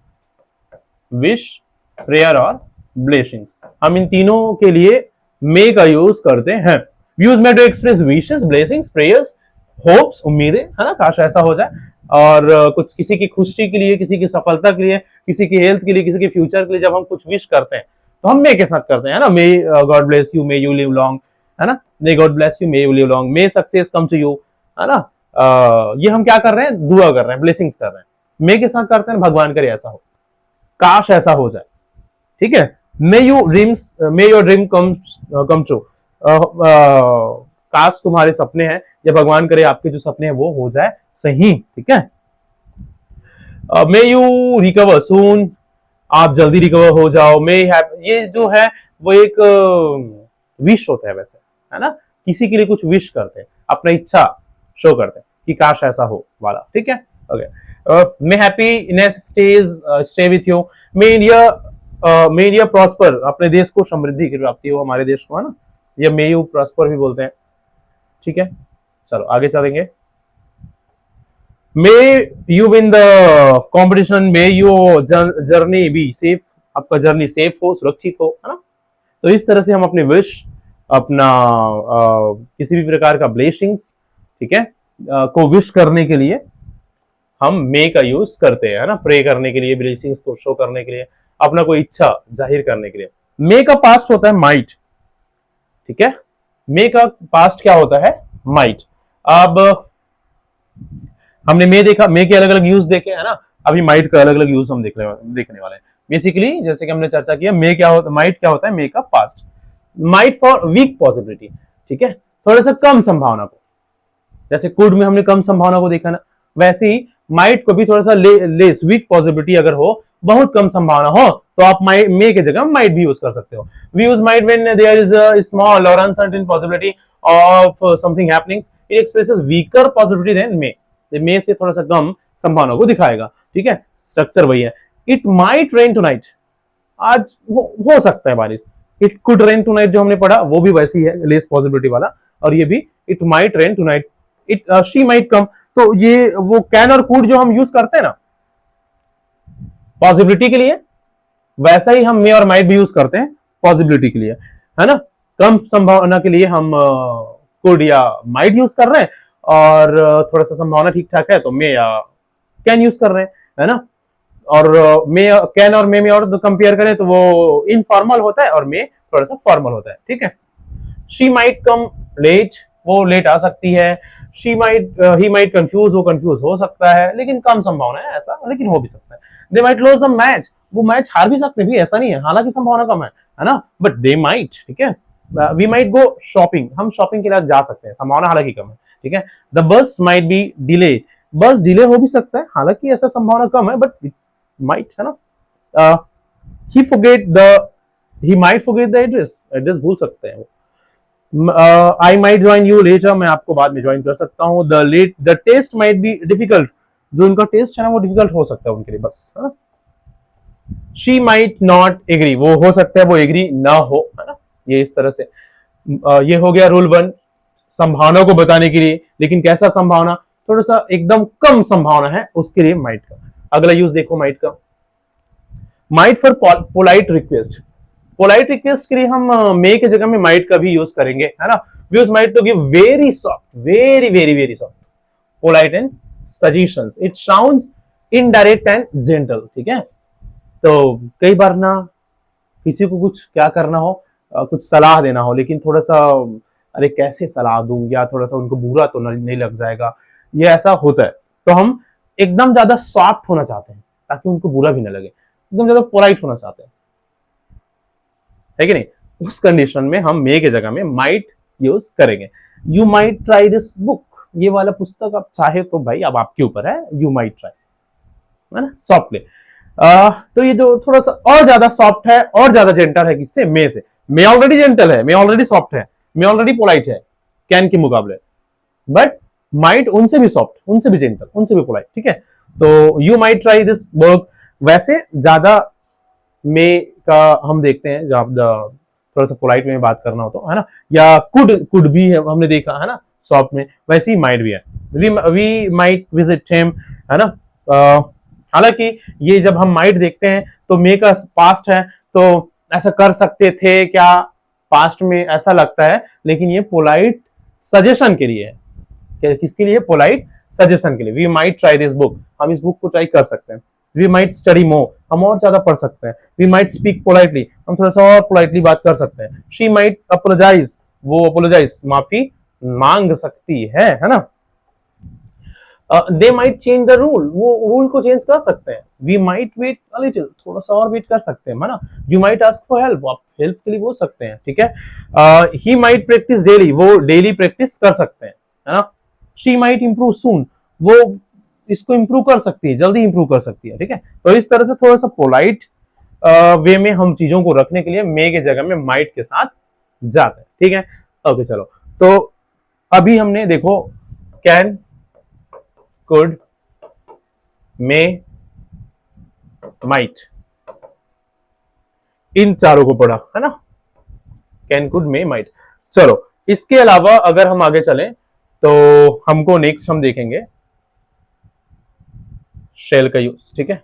विश, प्रेयर और ब्लेसिंग्स, हम इन तीनों के लिए मे का यूज करते हैं। Use may to express wishes, blessings, prayers, hopes, उम्मीदें, है ना, काश ऐसा हो जाए। और कुछ किसी की खुशी के लिए, किसी की सफलता के लिए, किसी की हेल्थ के लिए, किसी के फ्यूचर के लिए जब हम कुछ विश करते हैं तो हम मे के साथ करते हैं, ना। May God bless you, may you live long, है ना। May God bless you, may you live long, may success come to you, है ना। ये हम क्या कर रहे हैं, दुआ कर रहे हैं, ब्लेसिंग्स कर रहे हैं। मे के साथ करते हैं भगवान करे ऐसा हो, काश ऐसा हो जाए, ठीक है। मे योर ड्रीम कम ट्रू, काश तुम्हारे सपने हैं, या भगवान करे आपके जो सपने हैं वो हो जाए सही, ठीक है। मे यू रिकवर सून, आप जल्दी रिकवर हो जाओ। मे हैव, ये जो है वो एक विश होता है वैसे, है ना। किसी के लिए कुछ विश करते हैं, अपना इच्छा शो करते हैं कि काश ऐसा हो वाला, ठीक है। Okay, may happiness stay with you, may India prosper, अपने देश को समृद्धि की प्राप्ति हो, हमारे देश को, है ना। या मे यू प्रॉस्पर भी बोलते हैं, ठीक है। चलो आगे चलेंगे। May you win the competition, may your journey be safe, आपका जर्नी सेफ हो, सुरक्षित हो, है ना। तो इस तरह से हम अपने विश, अपना किसी भी प्रकार का ब्लेसिंग्स, ठीक है, को विश करने के लिए हम मे का यूज करते हैं, है ना। प्रे करने के लिए, ब्लेसिंग्स को शो करने के लिए, अपना कोई इच्छा जाहिर करने के लिए। मे का पास्ट होता है माइट, ठीक है। मे का पास्ट क्या होता है, माइट। अब हमने मे देखा, मे के अलग अलग यूज देखे, है ना। अभी माइट का अलग अलग यूज हम देखने वाले हैं। बेसिकली जैसे कि हमने चर्चा किया, मे क्या होता है, माइट क्या होता है, मे का past. Might for weak possibility, ठीक है, थोड़ा सा कम संभावना को, जैसे कुड में हमने कम संभावना को देखा ना, वैसे ही माइट को भी थोड़ा सा लेस वीक पॉसिबिलिटी अगर हो, बहुत कम संभावना हो, तो आप मे के जगह माइट भी यूज कर सकते हो। We use might when there is a small और uncertain possibility of something happening, it expresses weaker possibility than may, may से थोड़ा सा कम संभावना को दिखाएगा, ठीक है। स्ट्रक्चर वही है। इट माइट रेन टुनाइट, आज हो सकता है बारिश। इट कुड रेन टुनाइट जो हमने पढ़ा वो भी वैसी है, लेस पॉसिबिलिटी वाला, और ये भी it might rain tonight, it she might come. तो ये वो कैन और कुड जो हम यूज करते हैं ना पॉसिबिलिटी के लिए, वैसा ही हम मे और माइट भी यूज करते हैं पॉसिबिलिटी के लिए, है ना। कम संभावना के लिए हम कुड या माइट यूज कर रहे हैं, और थोड़ा सा संभावना ठीक ठाक है तो मे या कैन यूज कर रहे हैं, है ना। और मे कैन और मे में और कंपेयर करें तो वो इनफॉर्मल होता है और मे थोड़ा सा फॉर्मल होता है, ठीक है। शी माइट कम लेट, वो लेट आ सकती है। She might he might confuse, वो कंफ्यूज हो सकता है, लेकिन कम संभावना है ऐसा, लेकिन हो भी सकता है। They might loss the match, वो मैच हार भी सकते भी, ऐसा नहीं है, हालांकि संभावना कम है ना, बट दे माइट, ठीक है। वी माइट गो शॉपिंग, हम शॉपिंग के लिए जा सकते हैं, संभावना हालांकि कम है, ठीक है। The bus might be delay, बस डिले हो भी सकता है, हालांकि ऐसा संभावना कम है, बट माइट, है ना। He forget the, he might forget the address, address भूल सकते हैं वो। I might join you later, मैं आपको बाद में ज्वाइन कर सकता हूँ। The test might be difficult, जो उनका टेस्ट है ना वो डिफिकल्ट हो सकता है उनके लिए, बस, है ना। शी माइट नॉट एग्री, वो हो सकता है वो एग्री ना हो, है ना। ये इस तरह से ये हो गया रूल 1 संभावना को बताने के लिए। लेकिन कैसा संभावना, थोड़ा सा एकदम कम संभावना है, उसके लिए माइट का। अगला यूज देखो माइट का, might for polite request. Polite request के लिए हम मे की जगह में माइट का भी यूज करेंगे, है ना। We use might to give very soft, very very very soft polite and suggestions. It sounds indirect and gentle, ठीक है। तो कई बार ना किसी को कुछ क्या करना हो, कुछ सलाह देना हो, लेकिन थोड़ा सा अरे कैसे सलाह दूं, या थोड़ा सा उनको बुरा तो नहीं लग जाएगा, ये ऐसा होता है। तो हम एकदम ज्यादा सॉफ्ट होना चाहते हैं ताकि उनको बुरा भी ना लगे, एकदम ज्यादा पोलाइट होना चाहते हैं, है कि नहीं। उस कंडीशन में हम मे के जगह में माइट यूज करेंगे। You might try this book, ये वाला पुस्तक आप चाहे तो भाई अब आपके ऊपर है, यू माइट ट्राई, है ना, सॉफ्टली। तो ये जो थोड़ा सा और ज्यादा सॉफ्ट है और ज्यादा जेंटल है किससे, मे से। मे ऑलरेडी जेंटल है, मे ऑलरेडी सॉफ्ट है, मे ऑलरेडी पोलाइट है कैन के मुकाबले, बट माइट उनसे भी सॉफ्ट, उनसे भी जेंटल, उनसे भी पोलाइट, ठीक है। तो you might try this book, वैसे ज्यादा मे का हम देखते हैं जब थोड़ा सा पोलाइट में बात करना हो तो, है ना, या कुड भी है, हमने देखा है ना सॉफ्ट में, वैसे ही माइट भी है। वी माइट विजिट हिम, है ना। हालांकि ये जब हम माइट देखते हैं तो मे का पास्ट है, तो ऐसा कर सकते थे क्या, पास्ट में ऐसा लगता है, लेकिन ये पोलाइट सजेशन के लिए है। किसके लिए, पोलाइट सजेशन के लिए। We might try this book, हम इस बुक को ट्राई कर सकते हैं। वी माइट स्टडी मोर, हम और ज्यादा पढ़ सकते हैं। वी माइट स्पीक पोलाइटली, हम थोड़ा सा और पोलाइटली बात कर सकते हैं। शी माइट अपोलोजाइज, वो अपोलोजाइज माफी मांग सकती है ना। They might change the rule, वो रूल को चेंज कर सकते हैं। We might wait a little, थोड़ा सा और वेट कर सकते हैं, है ना। You might ask for help, आप हेल्प के लिए बोल सकते हैं, ठीक है। ही माइट प्रैक्टिस डेली, वो डेली प्रैक्टिस कर सकते हैं, है ना। शी माइट इंप्रूव सून, वो इसको इंप्रूव कर सकती है, जल्दी इंप्रूव कर सकती है, ठीक है। तो इस तरह से थोड़ा सा पोलाइट वे में हम चीजों को रखने के लिए मे के जगह में माइट के साथ जाते हैं, ठीक है। ओके चलो, तो अभी हमने देखो कैन, कुड, मे, माइट, इन चारों को पढ़ा, है ना। Can, could, may, might. चलो इसके अलावा अगर हम आगे चलें तो हमको नेक्स्ट हम देखेंगे शेल का यूज, ठीक है।